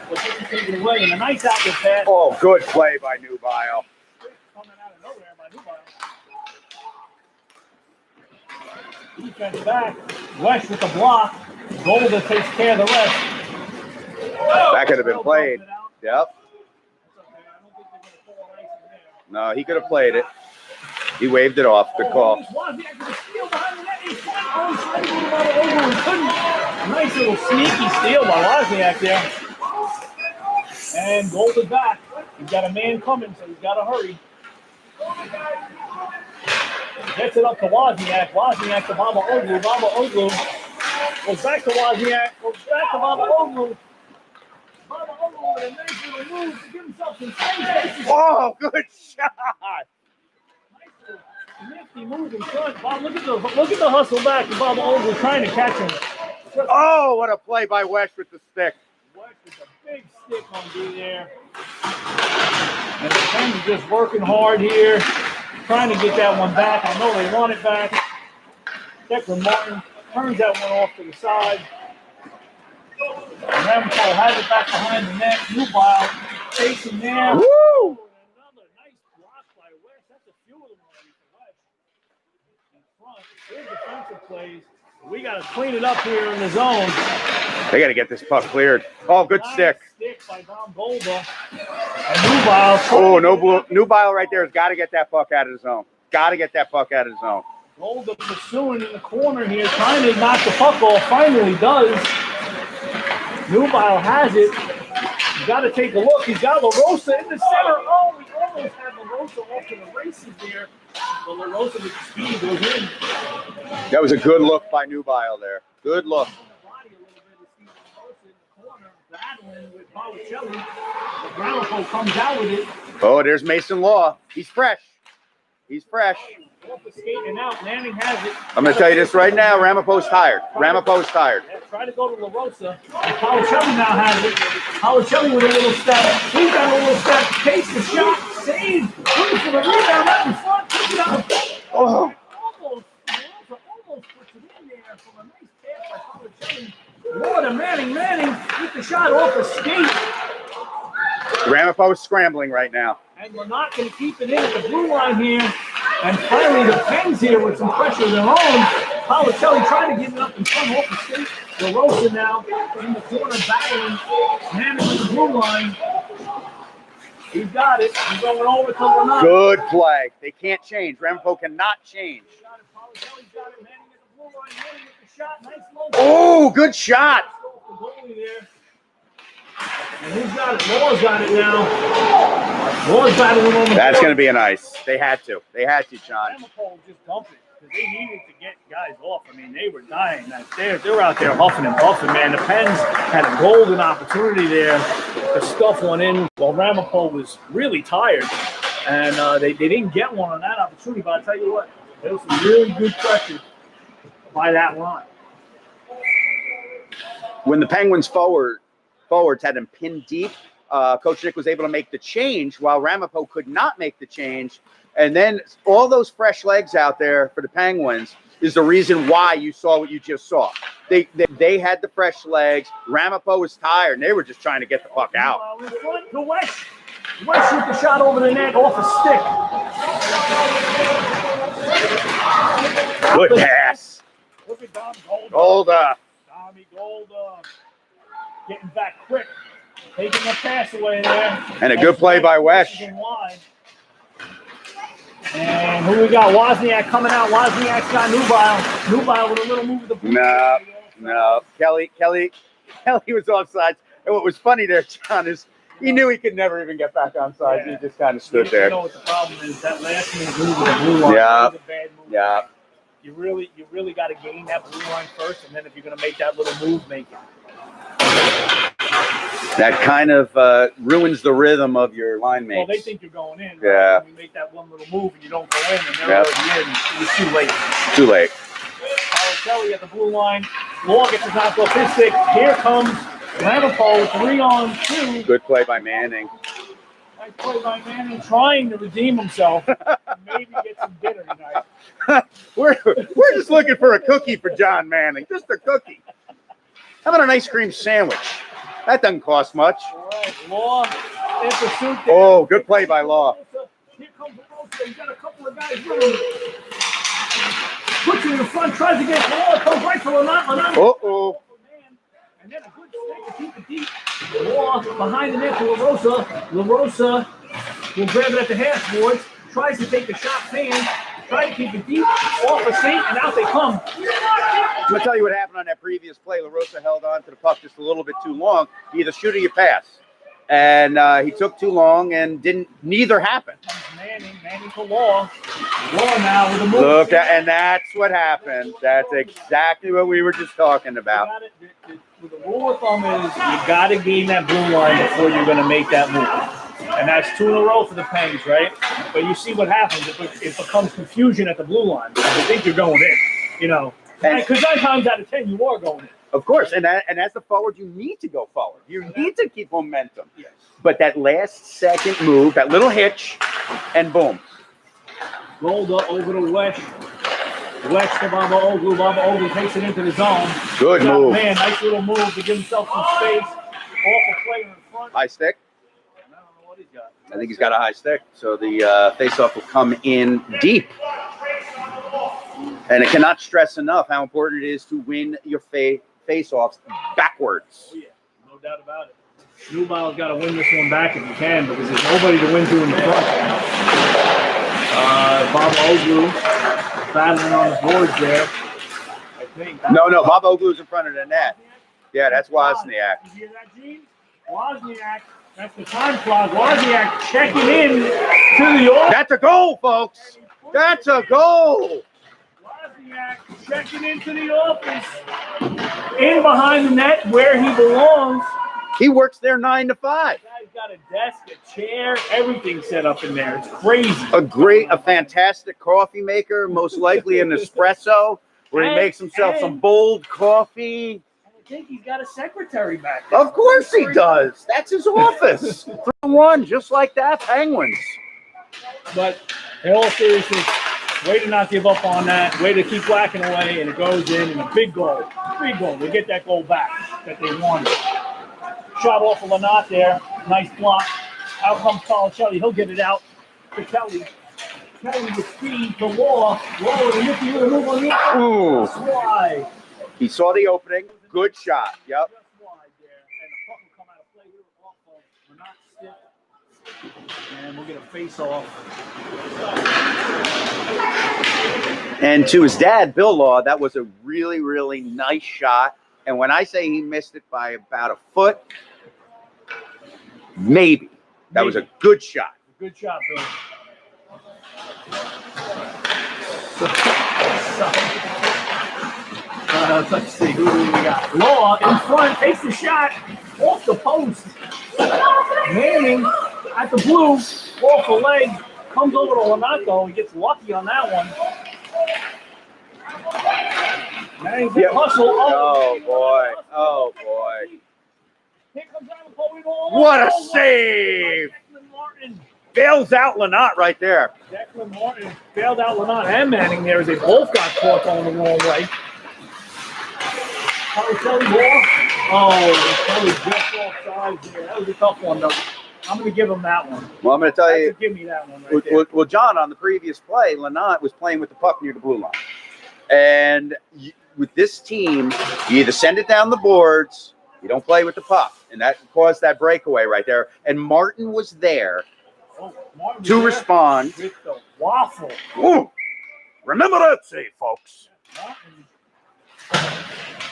But they can take it away. And a nice outlet pass. Oh, good play by Newville. Coming out of nowhere by Newville. Defense back. West with the block. Golda takes care of the rest. That could have been played. Yep. No, he could have played it. He waved it off. Good call. Nice little sneaky steal by Wozniak there. And Golda back. He's got a man coming, so he's got to hurry. Gets it up to Wozniak. Wozniak to Baba Oglu. Baba Oglu goes back to Wozniak. Goes back to Baba Oglu. Baba Oglu with a nice little move to give himself some space. Oh, good shot. Nice nifty move in front. Bob, look at the hustle back of Baba Oglu trying to catch him. Oh, what a play by West with the stick. West with a big stick on D there. And the Pens are just working hard here. Trying to get that one back. I know they want it back. Declan Martin turns that one off to the side. Ramapo has it back behind the net. Newville chasing there. Woo! Another nice block by West. That's a few of them already for West. In front. Good defensive plays. We got to clean it up here in the zone. They got to get this puck cleared. Oh, good Nice stick. Stick by Dom Golda. And Newville. Oh, Newville right there has got to get that puck out of the zone. Got to get that puck out of the zone. Golda pursuing in the corner here, trying to knock the puck off. Finally does. Newville has it. You got to take a look. He's got LaRosa in the center. Oh, we almost had LaRosa off to the races there. But LaRosa with the speed goes in. That was a good look by Newville there. Good look. Battling with Balotelli. Ramapo comes out with it. Oh, there's Mason Law. He's fresh. He's fresh. Off the skating out. Manning has it. I'm going to tell you this right now. Ramapo's tired. Ramapo's tired. Yeah, try to go to LaRosa. Balotelli now has it. Balotelli with a little step. He's got a little step. Takes the shot. Save. Looking for the rebound out in front. Puts it out. Oh. Almost puts it in there from a nice pass by Balotelli. Lord of Manning with the shot off the skate. Ramapo's scrambling right now. And we're not going to keep it in at the blue line here. And finally the Pens here with some pressure of their own. Balotelli trying to get it up in front off the skate. LaRosa now in the corner battling. Manning with the blue line. He's got it. He's going over to Lanat. Good play. They can't change. Ramapo cannot change. Got it. Policelli's got it. Manning at the blue line. Manning with the shot. Nice low. Oh, good shot. The goalie there. And who's got it? Law's got it now. Law's got it on the That's board. going to be a nice. They had to. They had to, John. Ramapo just dumped it because they needed to get guys off. I mean, they were dying. They were out there huffing and puffing, man. The Pens had a golden opportunity there to stuff one in while Ramapo was really tired. And they didn't get one on that opportunity. But I'll tell you what, there was some really good pressure by that line. When the Penguins forwards had him pinned deep, Coach Nick was able to make the change while Ramapo could not make the change. And then all those fresh legs out there for the Penguins is the reason why you saw what you just saw. They had the fresh legs. Ramapo was tired, and they were just trying to get the fuck out. In front to West. West shoot the shot over the net off a stick. Good pass. Look at Dom Golda. Golda. Tommy Golda getting back quick. Taking the pass away there. And a good play by West. And who we got? Wozniak coming out. Wozniak's got Nubile. Nubile with a little move of the boot. No. Kelly was offsides. And what was funny there, John, is he knew he could never even get back onside. Yeah. He just kind of stood there. You know what the problem is? That last move with the blue line was a bad move. Yeah. You really got to gain that blue line first, and then if you're going to make that little move, make it. That kind of ruins the rhythm of your line mates. Well, they think you're going in. Right? Yeah. When you make that one little move and you don't go in, and they're already in, it's too late. Too late. Kelly at the blue line. Law gets his knocked off his stick. Here comes Ramapo, 3-on-2. Good play by Manning. Nice play by Manning, trying to redeem himself. Maybe get some dinner tonight. We're just looking for a cookie for John Manning. Just a cookie. How about an ice cream sandwich? That doesn't cost much. All right, Law in pursuit there. Oh, good play by Law. Here comes Rosa. He's got a couple of guys with him. Puts him in the front, tries to get Law. Comes right for Lanat. Uh-oh. And then a good stick to keep it deep. Law behind the net to LaRosa. LaRosa will grab it at the half boards. Tries to take the shot fan. Try to keep it deep off the seat, and out they come. I'm going to tell you what happened on that previous play. LaRosa held on to the puck just a little bit too long. Either shoot or you pass. And he took too long and neither happened. Manning to Law. Law now with a move. And that's what happened. That's exactly what we were just talking about. The rule of thumb is you got to gain that blue line before you're going to make that move. And that's 2 in a row for the Pengs, right? But you see what happens. It becomes confusion at the blue line. You think you're going in, you know. Because 9 times out of 10, you are going in. Of course. And as a forward, you need to go forward. You need to keep momentum. Yes. But that last second move, that little hitch, and boom. Golda over to Wesh. Wesh to Baba Oglu. Baba Oglu takes it into the zone. Good move. Man, nice little move to give himself some space. Off a player in front. High stick. I don't know what he's got. I think he's got a high stick. So the faceoff will come in deep. And it cannot stress enough how important it is to win your face-offs backwards. Oh, yeah. No doubt about it. Nubile's got to win this one back if he can, because there's nobody to win to in the front. Bob Oglu battling on the boards there. I think. No, Bob Oglu's in front of the net. Yeah, that's Wozniak. You hear that, Gene? Wozniak. That's the time clock. Wozniak checking in to the office. That's a goal, folks. That's a goal. Wozniak checking into the office. In behind the net where he belongs. He works there 9 to 5. The guy's got a desk, a chair, everything set up in there. It's crazy. A fantastic coffee maker, most likely an espresso, where he makes himself some bold coffee. I think he's got a secretary back there. Of course he does. That's his office. 3-1, just like that, Penguins. But in all seriousness, way to not give up on that. Way to keep whacking away, and it goes in, and a big goal. Big goal. They get that goal back that they wanted. Shot off of Lanat there. Nice block. Out comes Policelli. He'll get it out to Kelly. Kelly with speed to Law. Law with a nifty with a move on the outside. Ooh. Just wide. He saw the opening. Good shot. Yep. Just wide there. And the puck will come out of play here off of Lanat's stick. And we'll get a face-off. And to his dad, Bill Law, that was a really, really nice shot. And when I say he missed it by about a foot, maybe. That was a good shot. Good shot, Bill. Let's see, who do we got? Law in front, takes the shot off the post. Manning at the blue, off the leg, comes over to Lanato. He gets lucky on that one. Manning's in hustle. Oh, boy. Oh, boy. Here comes Ramapo. What a save! Declan Martin. Bails out Lynott right there. Declan Martin bailed out Lynott and Manning there as they both got caught going the wrong way. Kelly ball. Oh, Kelly just offside there. That was a tough one, though. I'm going to give him that one. Well, I'm going to tell you. Give me that one right there. Well, John, on the previous play, Lynott was playing with the puck near the blue line. And with this team, you either send it down the boards, you don't play with the puck. And that caused that breakaway right there. And Martin was there to respond. With the waffle. Ooh, remember that save, folks.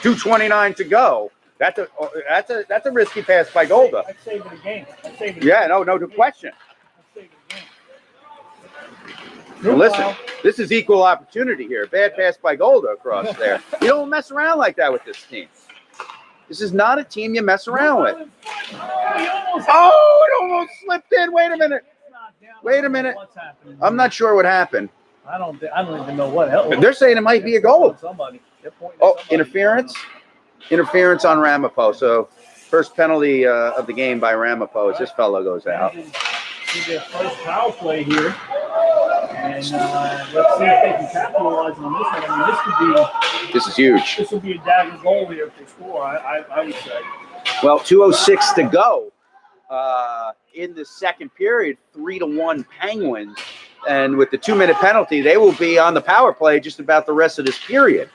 2:29 to go. That's a risky pass by Golda. I'd save it again. Yeah, no question. Well, listen, this is equal opportunity here. Bad pass by Golda across there. You don't mess around like that with this team. This is not a team you mess around with. Oh, it almost slipped in. Wait a minute. Wait a minute. I'm not sure what happened. I don't even know what else. They're saying it might be a goal. Oh, Somebody. interference? Interference on Ramapo. So first penalty of the game by Ramapo as this fellow goes out. Their first foul play here. And let's see if they can capitalize on this one. I mean, this is huge. This would be a dagger goal here if they score, I would say. Well, 2:06 to go in the second period, 3-1 Penguins. And with the 2-minute penalty, they will be on the power play just about the rest of this period.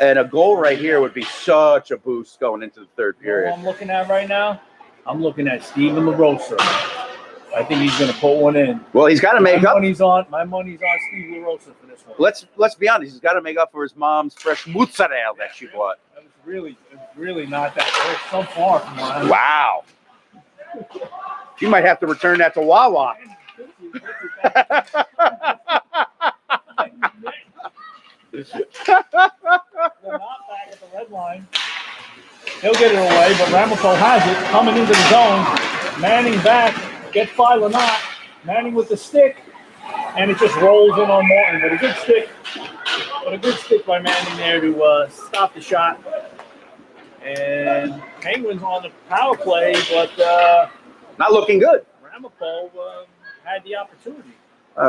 And a goal right here would be such a boost going into the third period. You know what I'm looking at right now? I'm looking at Steven LaRosa. I think he's going to put one in. Well, he's got to make up. My money's on Steve LaRosa for this one. Let's be honest. He's got to make up for his mom's fresh mozzarella that she bought. It was really not that close. So far from mine. Wow. You might have to return that to Wawa. They're not back at the red line. He'll get it away, but Ramapo has it. Coming into the zone. Manning back. Gets by Lynott. Manning with the stick. And it just rolls in on Martin. But a good stick by Manning there to stop the shot. And Penguins on the power play, but not looking good. Ramapo had the opportunity.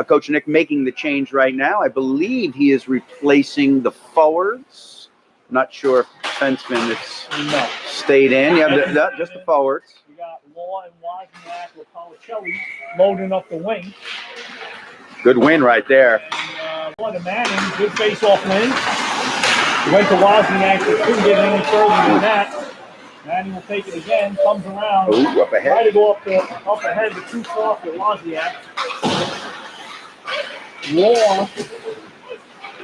Coach Nick making the change right now. I believe he is replacing the forwards. Not sure if the defenseman stayed in. Yeah, just the forwards. We got Law and Wozniak with Policelli loading up the wing. Good win right there. What a Manning, good face-off win. Went to Wozniak, but couldn't get any further than that. Manning will take it again, comes around. Ooh, up ahead. Try to go up ahead, but too far for Wozniak. Law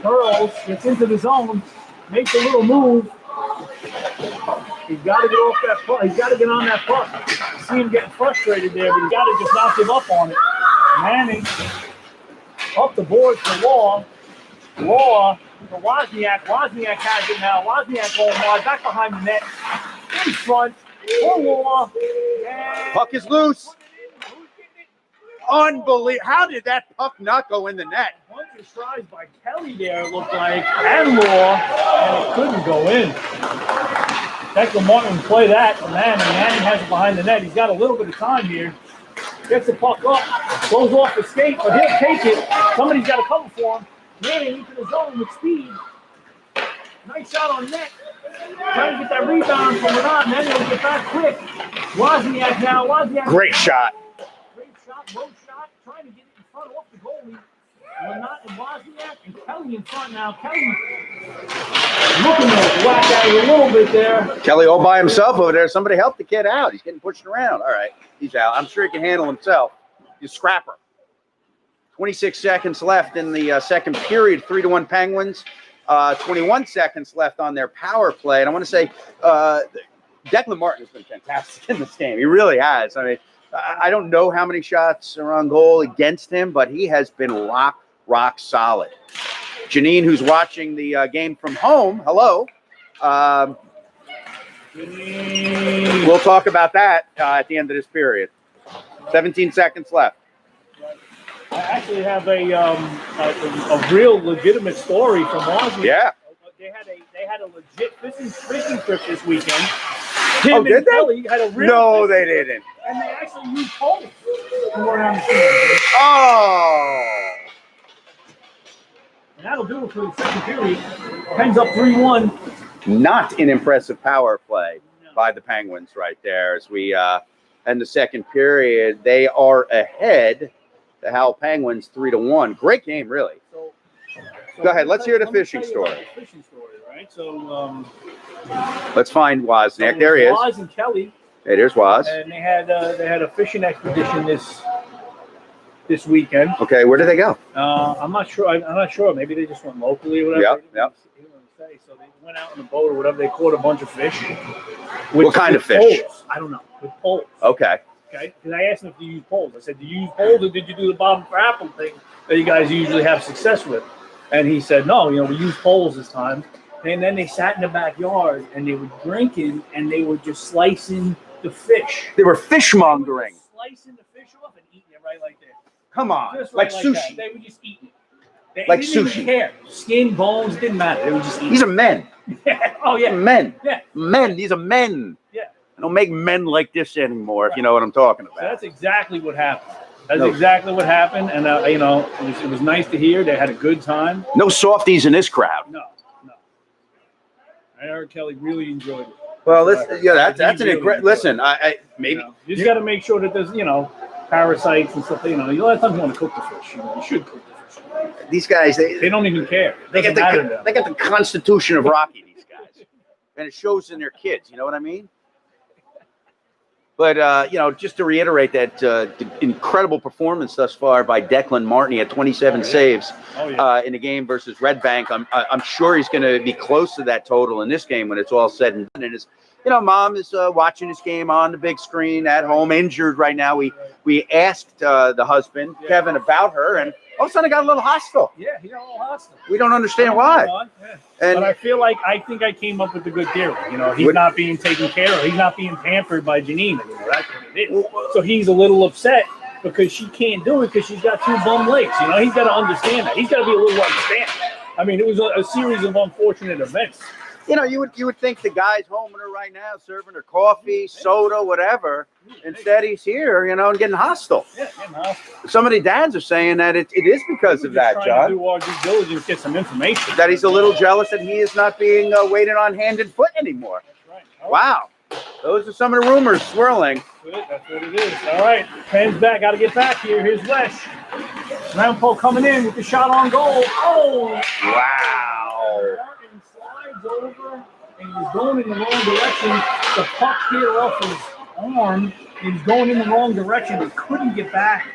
curls, gets into the zone, makes a little move. He's got to get off that puck. He's got to get on that puck. You see him getting frustrated there, but he's got to just not give up on it. Manning up the board for Law. Law for Wozniak. Wozniak has it now. Wozniak going wide, back behind the net. In front for Law. Puck is loose. Unbelievable. How did that puck not go in the net? A bunch of tries by Kelly there, it looked like, and Law, and it couldn't go in. Declan Martin play that to Manning. Manning has it behind the net. He's got a little bit of time here. Gets the puck up, goes off the skate, but he'll take it. Somebody's got to cover for him. Manning into the zone with speed. Nice shot on net. Trying to get that rebound from Lynott, and then he'll get back quick. Wozniak now. Wozniak. Great shot. Great shot, low shot, trying to get it in front off the goalie. Lynott and Wozniak and Kelly in front now. Kelly looking to whack at it a little bit there. Kelly all by himself over there. Somebody help the kid out. He's getting pushed around. All right, he's out. I'm sure he can handle himself. You scrapper. 26 seconds left in the second period. 3-1 Penguins. 21 seconds left on their power play. And I want to say Declan Martin has been fantastic in this game. He really has. I mean, I don't know how many shots are on goal against him, but he has been rock solid. Janine, who's watching the game from home, hello. We'll talk about that at the end of this period. 17 seconds left. I actually have a real legitimate story from Washington. Yeah. They had a legit fishing trip this weekend. Oh, did they? Kelly had a real No, fishing they trip, didn't. and they actually used poles to go around the field. Oh. And that'll do it for the second period. Pens up 3-1. Not an impressive power play by the Penguins right there. As we end the second period, they are ahead. The Hal Penguins 3-1. Great game, really. So Go ahead. Let's hear the let me fishing tell you story. about the fishing story, right? So Let's find Wozniak. so There he is. Woz and Kelly, Hey, there's Woz. and they had a fishing expedition this weekend. Okay, where did they go? I'm not sure. I'm not sure. Maybe they just went locally or whatever. Yep. He didn't really say. So they went out in a boat or whatever. They caught a bunch of fish. What kind of fish? Poles. I don't know. With poles. Okay. Okay. Because I asked them if you use poles. I said, "Do you use poles or did you do the bottom for apple thing that you guys usually have success with?" And he said, "No. We use poles this time." And then they sat in the backyard and they were drinking and they were just slicing the fish. They were fishmongering. Slicing the fish off and eating it right like that. Come on. Just Like right sushi. that. They were just eating it. They Like didn't sushi. even care. Skin, bones, didn't matter. They were just eating These are men. it. Oh, yeah. Men. Yeah. Men. These are men. Yeah. I don't make men like this anymore, if you know what I'm talking So about. that's exactly what happened. That's No. exactly what happened. And, it was nice to hear. They had a good time. No softies in this crowd. No. I heard Kelly really enjoyed it. Well, That's that's an really incredible. good. Listen, I maybe You just got to make sure that there's, parasites and stuff. A lot of times you want to cook the fish. You should cook the fish. these guys They don't even care. they Doesn't get matter to them. they got the Constitution of Rocky. These guys, and it shows in their kids. You know what I mean? But just to reiterate that the incredible performance thus far by Declan Martin, he had 27 saves in the game versus Red Bank. I'm sure he's going to be close to that total in this game when it's all said and done. And his mom is watching this game on the big screen at home, injured right now. We asked the husband Kevin about her, and all of a sudden it got a little hostile. Yeah, he got a little hostile. We don't understand why. Yeah. And But I think I came up with a good theory. He's not being taken care of. He's not being pampered by Janine anymore. That's what it is. So he's a little upset because she can't do it because she's got two bum legs. He's got to understand that. He's got to be a little understanding. I mean, it was a series of unfortunate events. you would think the guy's home with her right now, serving her coffee, soda, whatever. Instead, he's here, and getting hostile. Yeah, Some of the dads are saying that it is because of that, trying John. to do our due diligence, get some information. That he's a little jealous that he is not being waited on hand and foot anymore. That's right. Oh, Wow. Those are some of the rumors swirling. That's what it is. All right, Penn's back. Got to get back here. Here's Wesh. Rampo coming in with the shot on goal. Oh! Wow. Martin slides over, and he's going in the wrong direction. The puck hit off his arm. He was going in the wrong direction. He couldn't get back,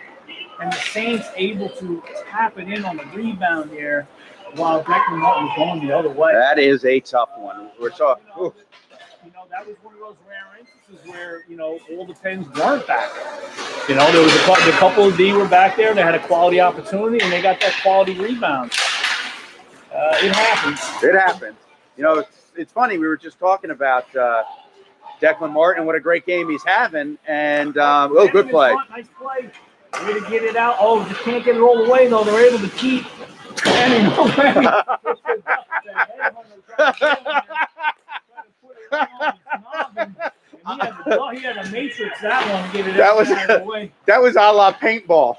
and the Saints able to tap it in on the rebound here while Declan Martin was going the other way. That is a tough one. We're talking. That was one of those rare instances where, all the Pens weren't back there. There was a couple of D were back there. They had a quality opportunity, and they got that quality rebound. It happens. It happens. It's funny. We were just talking about Declan Martin, what a great game he's having. And, good play. Nice play. Way to get it out. Oh, just can't get it all the way, though. They're able to keep. He had a matrix that one to get it out of the way. That was a la paintball.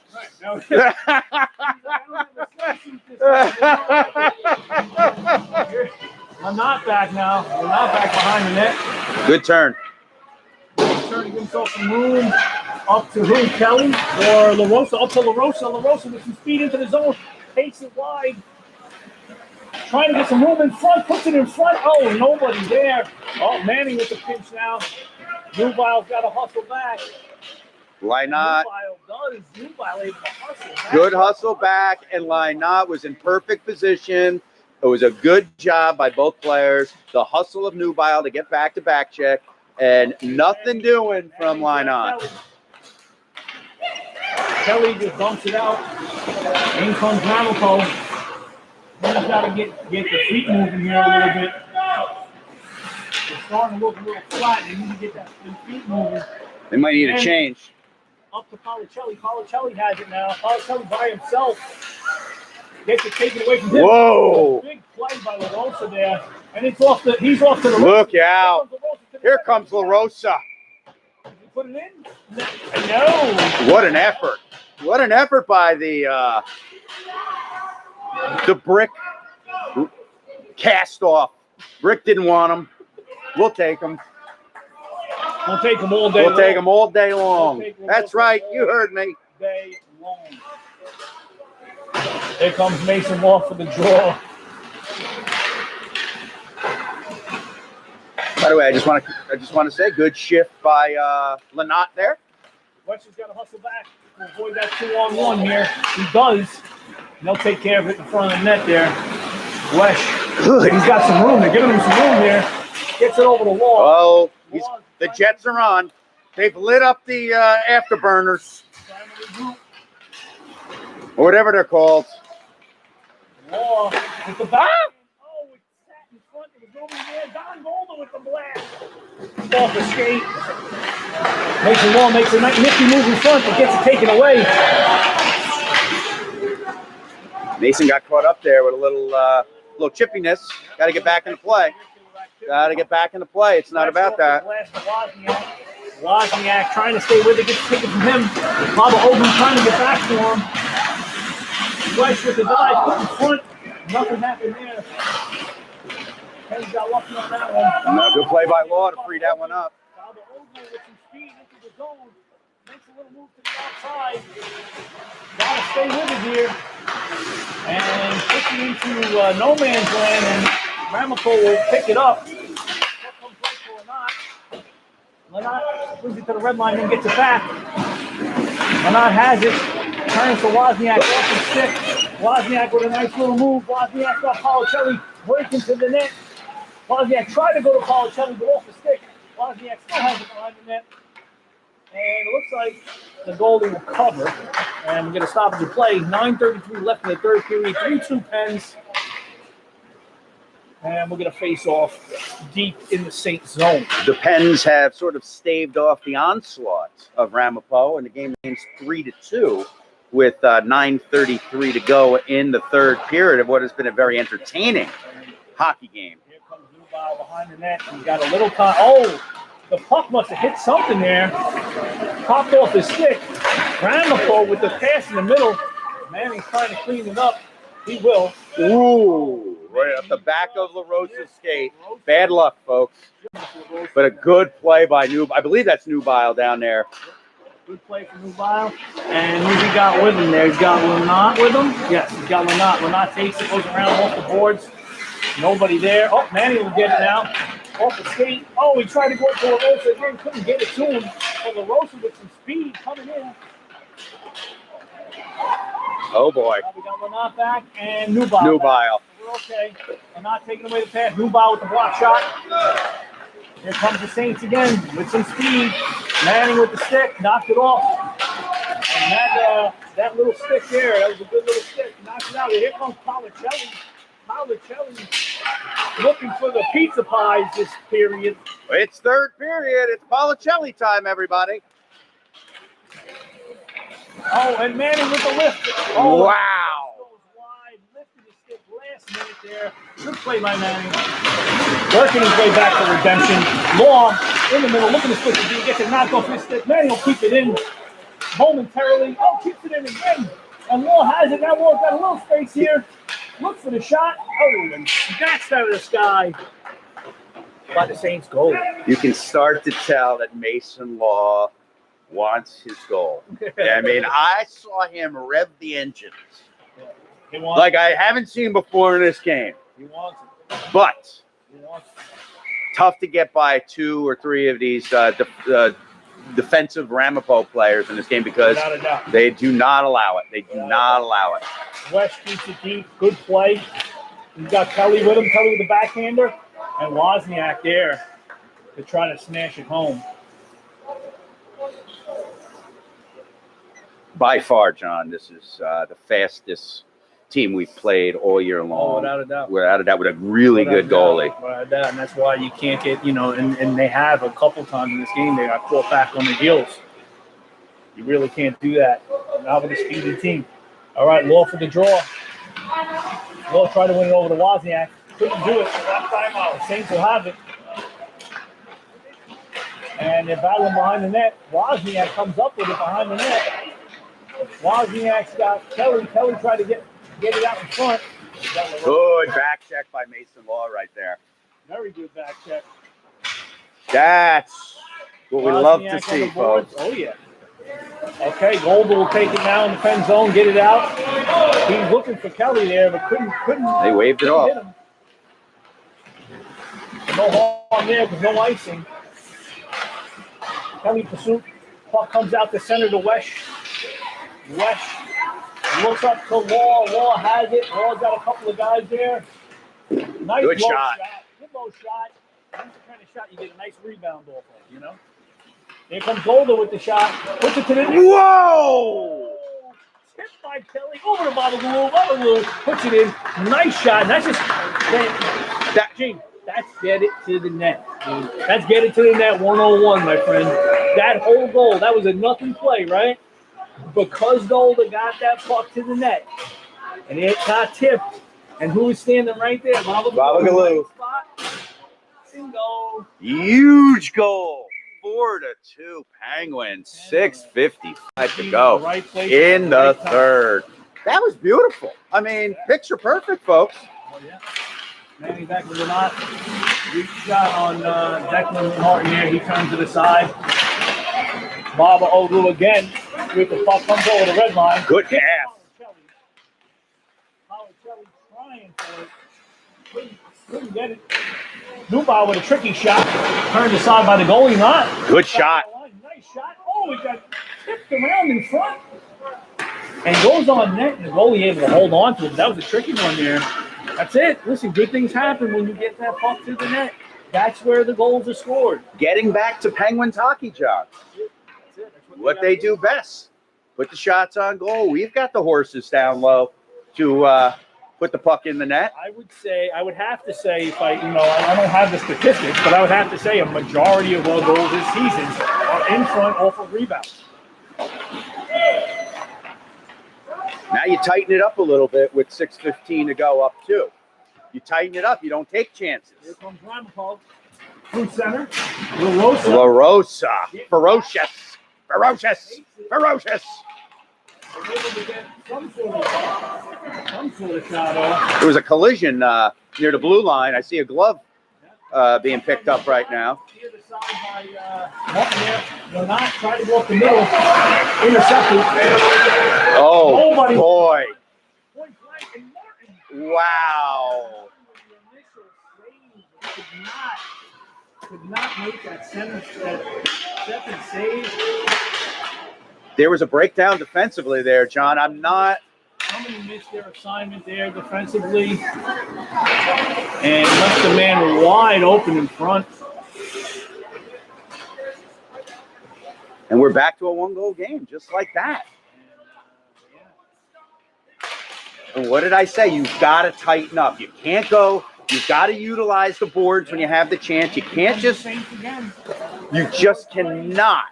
We're not back now. We're not back behind the net. Good turn. He's turning himself some room up to who? Kelly or LaRosa? Up to LaRosa. LaRosa with some speed into the zone. Takes it wide. Trying to get some room in front. Puts it in front. Oh, nobody there. Oh, Manning with the pinch now. Nubile's got to hustle back. Why not? Nubile does. Nubile able to hustle back. Good hustle back, and Lynott was in perfect position. It was a good job by both players. The hustle of Nubile to get back-to-back check, and nothing doing from Lynott. Kelly just dumps it out. In comes Ramapo. He's got to get the feet moving here a little bit. It's starting to look a little flat. They need to get that feet moving. They might need a change. Up to Policelli. Policelli has it now. Policelli by himself. Gets it taken away from him. Whoa. Big play by La Rosa there. And it's off he's off to the Look out. Here comes La Rosa. Did he put it in? No. What an effort. What an effort by the Brick cast off. Brick didn't want him. We'll take him. We'll take him all day We'll long. take him all day long. That's right. You heard me. Day long. Here comes Mason Law for the draw. By the way, I just want to say good shift by Lynott there. West has got to hustle back to avoid that 2-on-1 here. He does. And they'll take care of it in front of the net there. Wesh. Good. He's got some room. They're giving him some room here. Gets it over the wall. Oh, the Jets are on. They've lit up the afterburners, or whatever they're called. Law with the back. Oh, it sat in front. There was nobody there. Don Golden with the blast. Off the skate. Mason Law makes a nifty move in front, but gets it taken away. Mason got caught up there with a little chippiness. Got to get back into play. Got to get back into play. It's not about that. Wozniak trying to stay with it, gets taken from him. Baba Ogun trying to get back to him. Wesh with the dive, put in front. Nothing happened there. Ken's got lucky on that one. No, good play by Law to free that one up. Baba Ogun with some speed into the zone. Makes a little move to the outside. Got to stay with it here. And puts it into no man's land, and Ramapo will pick it up. Lynott brings it to the red line and gets it back. Lynott has it. Turns to Wozniak off the stick. Wozniak with a nice little move. Wozniak got Policelli breaking to the net. Wozniak tried to go to Policelli, but off the stick. Wozniak still has it behind the net. And it looks like the goalie will cover. And we're going to stop the play. 9:33 left in the third period. 3-2 Pens. And we're going to face off deep in the Saint zone. The Pens have sort of staved off the onslaught of Ramapo, and the game remains 3-2 with 9:33 to go in the third period of what has been a very entertaining hockey game. Here comes Nubile behind the net. He's got a little time. Oh, the puck must have hit something there. Popped off his stick. Ramapo with the pass in the middle. Manning's trying to clean it up. He will. Ooh, right up the back of La Rosa's skate. Bad luck, folks. But a good play by Nubile. I believe that's Nubile down there. Good play for Nubile. And who's he got with him there? He's got Lynott with him? Yes, he's got Lynott. Lynott takes it, goes around off the boards. Nobody there. Oh, Manny will get it now. Off the skate. Oh, he tried to go to La Rosa again. Couldn't get it to him. But La Rosa with some speed coming in. Oh, boy. We got Lynott back and Nubile. Nubile. We're okay. Lynott taking away the pass. Nubile with the block shot. Here comes the Saints again with some speed. Manning with the stick. Knocked it off. And that little stick there, that was a good little stick. Knocked it out. Here comes Policelli. Policelli looking for the pizza pies this period. It's third period. It's Policelli time, everybody. Oh, and Manning with the lift. Oh, wow. Goes wide, lifted his stick last minute there. Good play by Manning. Working his way back to redemption. Long in the middle, looking to split the D. Gets it knocked off his stick. Manning will keep it in momentarily. Oh, keeps it in again. And Law has it. Now Law's got a little space here. Looks for the shot. Oh, and that's out of the sky by the Saints goal. You can start to tell that Mason Law wants his goal. I mean, I saw him rev the engines like I haven't seen before in this game. He wants it. But He wants it. tough to get by 2 or 3 of these defensive Ramapo players in this game because Without a doubt. they do not allow it. They do not allow it. West keeps it deep. Good play. He's got Kelly with him. Kelly with the backhander. And Wozniak there to try to smash it home. By far, John, this is the fastest team we've played all year long. Oh, without a doubt. Without a doubt, with a really good goalie. Without a doubt. And that's why you can't get, and they have a couple times in this game, they got caught back on the heels. You really can't do that. Not with a speedy team. All right, Law for the draw. Law tried to win it over to Wozniak. Couldn't do it. The Saints will have it. And they're battling behind the net. Wozniak comes up with it behind the net. Wozniak's got Kelly. Kelly tried to get it out in front. Good back check by Mason Law right there. Very good back check. That's what we love to Wozniak on see, the boards. folks. Oh, yeah. Okay, Golder will take it now in the pen zone, get it out. He's looking for Kelly there, but couldn't. They waved it off. Hit him. No harm there because no icing. Kelly pursuit. Puck comes out the center to Wesh. Wesh looks up to Law. Law has it. Law's got a couple of guys there. Nice Good low shot. Good low shot. That's the kind of shot you get a nice rebound off of, Here comes Golder with the shot. Puts it to the net. Whoa! Tipped by Kelly. Over to Babagaloo. Babagaloo puts it in. Nice shot. And that's just Gene, that's get it to the net. Dude. That's get it to the net 101, my friend. That whole goal, that was a nothing play, right? Because Golder got that puck to the net. And it got tipped. And who was standing right there? Babagaloo. Bingo. Huge goal. 4-2 Penguins. 6:55 to go Right place, in the right time. third. That was beautiful. I mean, picture perfect, folks. Oh, yeah. Manny back with the knot. Weak shot on Declan Martin here. He turns to the side. Baba Ogu again with the puck comes over the red line. Good pass. Howard Kelly trying for it. Couldn't get it. Newbauer with a tricky shot. Turned aside by the goalie. Not. Good shot. Nice shot. Oh, it got tipped around in front. And goes on net, and the goalie able to hold on to it. That was a tricky one there. That's it. Listen, good things happen when you get that puck to the net. That's where the goals are scored. Getting back to Penguins hockey, John. That's it. That's What they do best. Put the shots on goal. We've got the horses down low to put the puck in the net. I would have to say, if I don't have the statistics, but I would have to say a majority of our goals this season are in front off of rebounds. Now you tighten it up a little bit with 6:15 to go up too. You tighten it up. You don't take chances. Here comes Ramapo. Through center. LaRosa. La Rosa. Ferocious. Ferocious. Ferocious. They're able to get some sort of shot off. There was a collision near the blue line. I see a glove being picked up right now. Here the side by Martin there. They're not trying to go up the middle. Intercepted. Oh, Nobody. boy. Point blank, and Martin. Wow. Could not make that second save. There was a breakdown defensively there, John. Somebody missed their assignment there defensively and left the man wide open in front. And we're back to a one-goal game, just like that. And what did I say? You've got to tighten up. You can't go. You've got to utilize the boards when you have the chance. You can't just. You just cannot.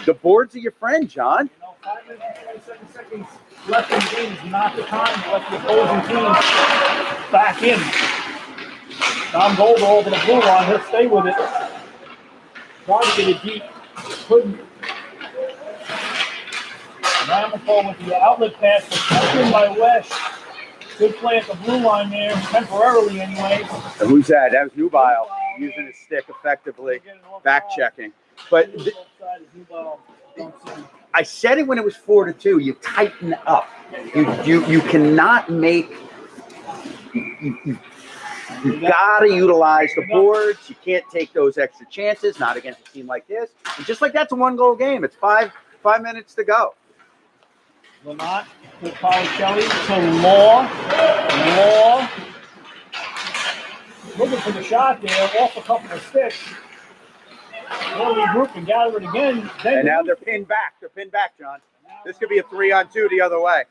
The boards are your friend, John. 5 minutes and 27 seconds left in the game is not the time to let the opposing team back in. Tom Golder over the blue line. He'll stay with it. Trying to get it deep. Couldn't. Ramapo with the outlet pass was kept in by West. Good play at the blue line there, temporarily anyway. And who's that? That was Nubile using his stick effectively, back checking. But I said it when it was 4-2. You tighten up. You cannot make. You got to utilize the boards. You can't take those extra chances, not against a team like this. And just like that's a one-goal game. It's five minutes to go. Lamont to Policelli to Law. Law looking for the shot there, off a couple of sticks. They'll regroup and gather it again. And now they're pinned back. They're pinned back, John. This could be a 3-on-2 the other way.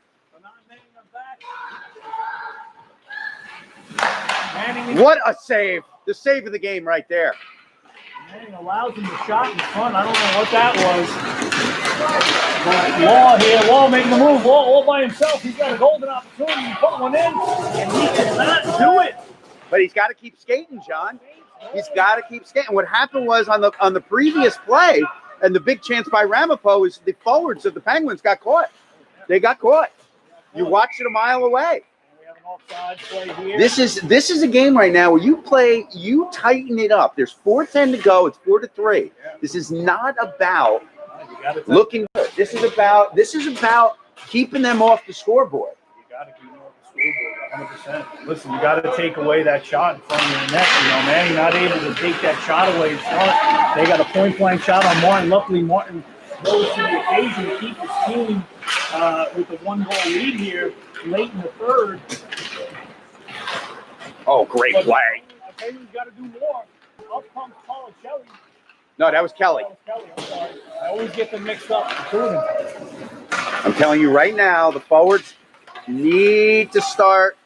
What a save. The save of the game right there. Manning allows him the shot in front. I don't know what that was. But Law here. Law making the move. Law all by himself. He's got a golden opportunity to put one in, and he cannot do it. But he's got to keep skating, John. He's got to keep skating. What happened was on the previous play, and the big chance by Ramapo is the forwards of the Penguins got caught. They got caught. You watched it a mile away. This is a game right now where you tighten it up. There's 4:10 to go. It's 4-3. This is not about looking good. This is about keeping them off the scoreboard. You got to keep them off the scoreboard, 100%. Listen, you got to take away that shot in front of your net. You know, man, you're not able to take that shot away in front. They got a point-blank shot on Martin. Luckily, Martin goes to the occasion to keep his team with the one-goal lead here late in the third. Oh, great play. Okay, you got to do more. Up comes Policelli. No, that was Kelly. I'm sorry. I always get them mixed up. I'm telling you right now, the forwards need to start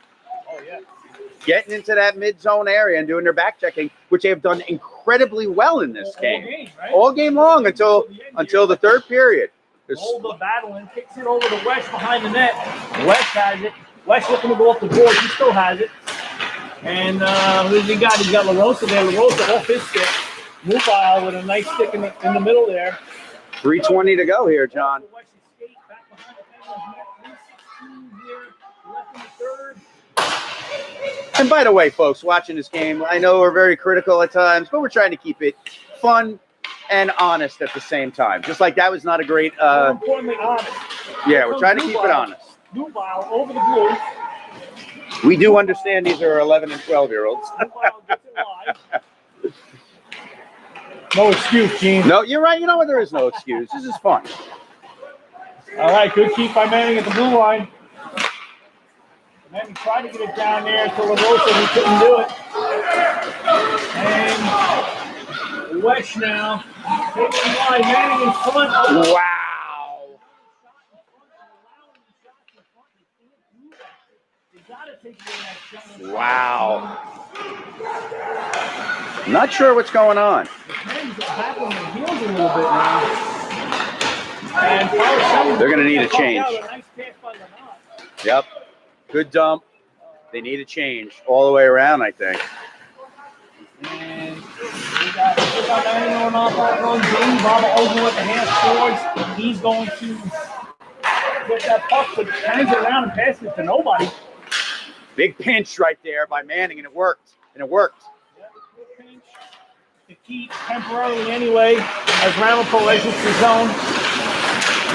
getting into that mid-zone area and doing their back checking, which they have done incredibly well in this game. All game long until the third period. Hold the battle and kicks it over to Wesh behind the net. Wesh has it. Wesh looking to go up the board. He still has it. And who's he got? He's got LaRosa there. LaRosa off his stick. Mufile with a nice stick in the middle there. 3:20 to go here, John. And by the way, folks, watching this game, I know we're very critical at times, but we're trying to keep it fun and honest at the same time. Just like that was not a great. More importantly, honest. Yeah, we're trying to keep it honest. Mufile over the blue. We do understand these are 11 and 12-year-olds. No excuse, Gene. No, you're right. You know what? There is no excuse. This is fun. All right, good keep by Manning at the blue line. Manning tried to get it down there to LaRosa. He couldn't do it. And Wesh now. Taking line. Manning in front. Wow. Wow. Not sure what's going on. They're going to need a change. Yep. Good dump. They need a change all the way around, I think. And we got Manning on Baba Ogun with the hand forwards. He's going to get that puck, but hangs it around and passes it to nobody. Big pinch right there by Manning, and it worked. Yeah, good pinch to keep temporarily anyway as Ramapo exits the zone.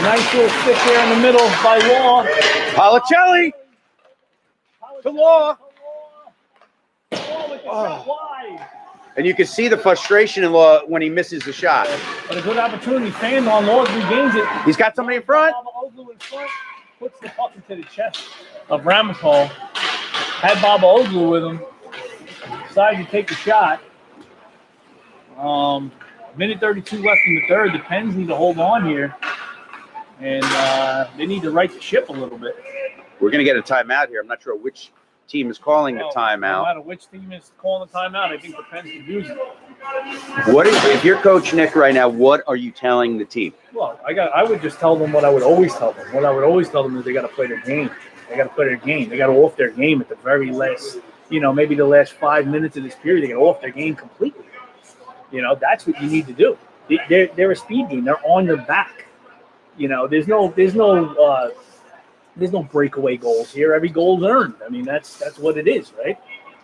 Nice little stick there in the middle by Law. Policelli to Law. With the shot wide. And you can see the frustration in Law when he misses the shot. But a good opportunity. Fanned on Law regains it. He's got somebody in front. Oglu in front. Puts the puck into the chest of Ramapo. Had Baba Oglu with him. Decided to take the shot. Minute 32 left in the third. The Pens need to hold on here. And they need to right the ship a little bit. We're going to get a timeout here. I'm not sure which team is calling the timeout. No matter which team is calling the timeout, I think the Pens can use it. If you're Coach Nick right now, what are you telling the team? Well, I would just tell them what I would always tell them. What I would always tell them is they got to play their game. They got to play their game. They got to off their game at the very last, maybe the last 5 minutes of this period. They got to off their game completely. That's what you need to do. They're a speed game. They're on your back. There's no breakaway goals here. Every goal's earned. I mean, that's what it is, right?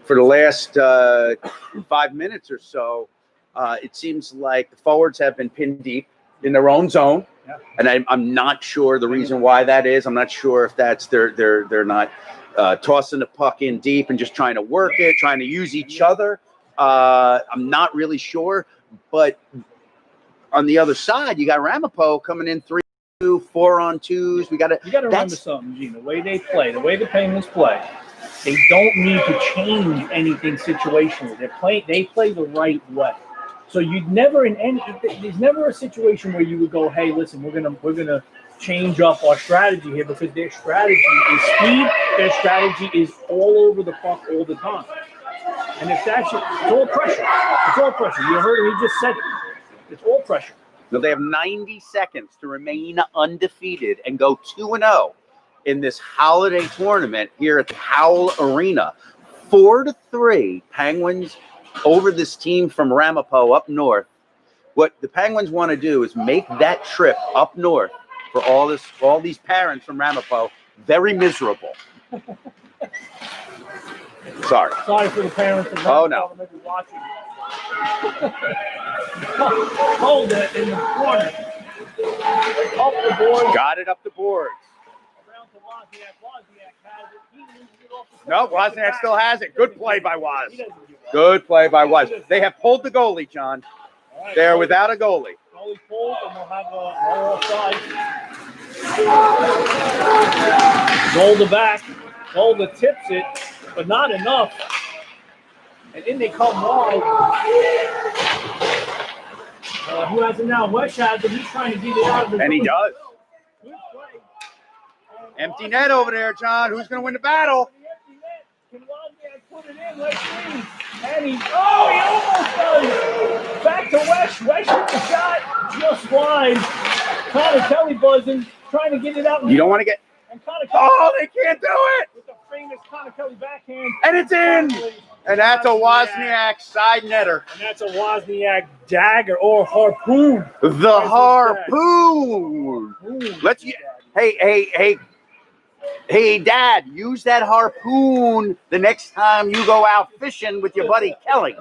For the last 5 minutes or so, it seems like the forwards have been pinned deep in their own zone. Yeah. And I'm not sure the reason why that is. I'm not sure if that's they're not tossing the puck in deep and just trying to work it, trying to use each other. I'm not really sure. But on the other side, you got Ramapo coming in 3-2, 4-on-2s. You got to remember something, Gene. The way they play, the way the Penguins play, they don't need to change anything situationally. They play the right way. So there's never a situation where you would go, hey, listen, we're gonna change up our strategy here, because their strategy is speed. Their strategy is all over the puck all the time. And if that's it's all pressure. It's all pressure. You heard him, he just said it. It's all pressure. So they have 90 seconds to remain undefeated and go 2-0 in this holiday tournament here at the Howl Arena. 4-3 Penguins over this team from Ramapo up north. What the Penguins want to do is make that trip up north for all these parents from Ramapo very miserable. Sorry for the parents of Oh, no. that may be watching. Hold it in the corner. Up the board. Got it up the boards. Around to Wozniak. Wozniak has it. He loses it off the No, corner. Wozniak still has it. Good play by Woz. He doesn't do that. Good play by Woz. They have pulled the goalie, John. All right, They're without a goalie. goalie pulled, and we'll have no offside. Golda back. Golda tips it, but not enough. And in they come wide. Who has it now? Wesh has it. He's trying to get it out of the And he does. Good play. Empty net over there, John. Who's going to win the battle? Can Wozniak put it in? Let's see. And he almost does. Back to Wesh. Wesh with the shot. Just wide. Connor Kelly buzzing, trying to get it out. You don't want to get. And Connor Kelly They can't do it. with the famous Connor Kelly backhand. And it's in. And that's a Wozniak side netter. And that's a Wozniak dagger or harpoon. The harpoon. Let's. Hey, Dad, use that harpoon the next time you go out fishing with your buddy Kelly.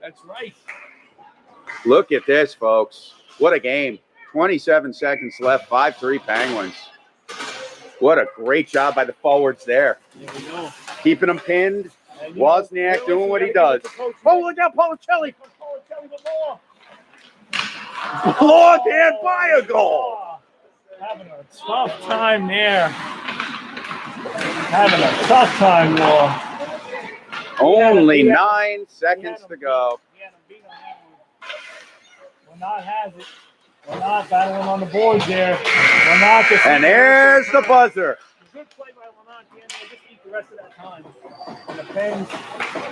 That's right. Look at this, folks. What a game. 27 seconds left. 5-3 Penguins. What a great job by the forwards there. There we go. Keeping them pinned. Wozniak doing what he does. Oh, look out, Policelli. Policelli with more. Blocked and by a goal. Having a tough time there. Having a tough time, Law. Only 9 seconds to go. Renat has it. Renat battling on the boards there. Renat And there's the buzzer. Good play by Renat. Just eat the rest of that time. And the Pens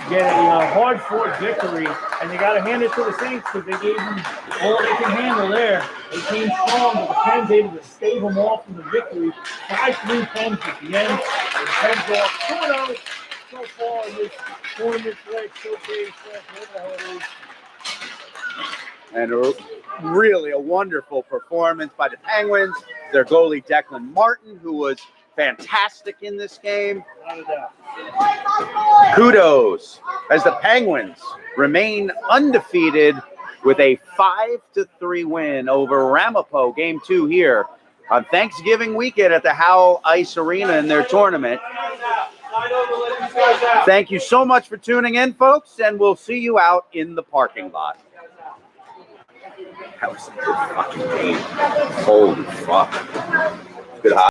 get a hard-fought victory, and you got to hand it to the Saints because they gave them all they can handle there. They came strong, but the Pens able to stave them off from the victory. 5-3 Pens at the end. The Pens go up 2-0 so far in this tournament showcase, whatever the hell it is. And really a wonderful performance by the Penguins. Their goalie, Declan Martin, who was fantastic in this game. Without a doubt. Kudos as the Penguins remain undefeated with a 5-3 win over Ramapo, Game 2 here on Thanksgiving weekend at the Howl Ice Arena in their tournament. Thank you so much for tuning in, folks, and we'll see you out in the parking lot. That was a good fucking game. Holy fuck. Good hot.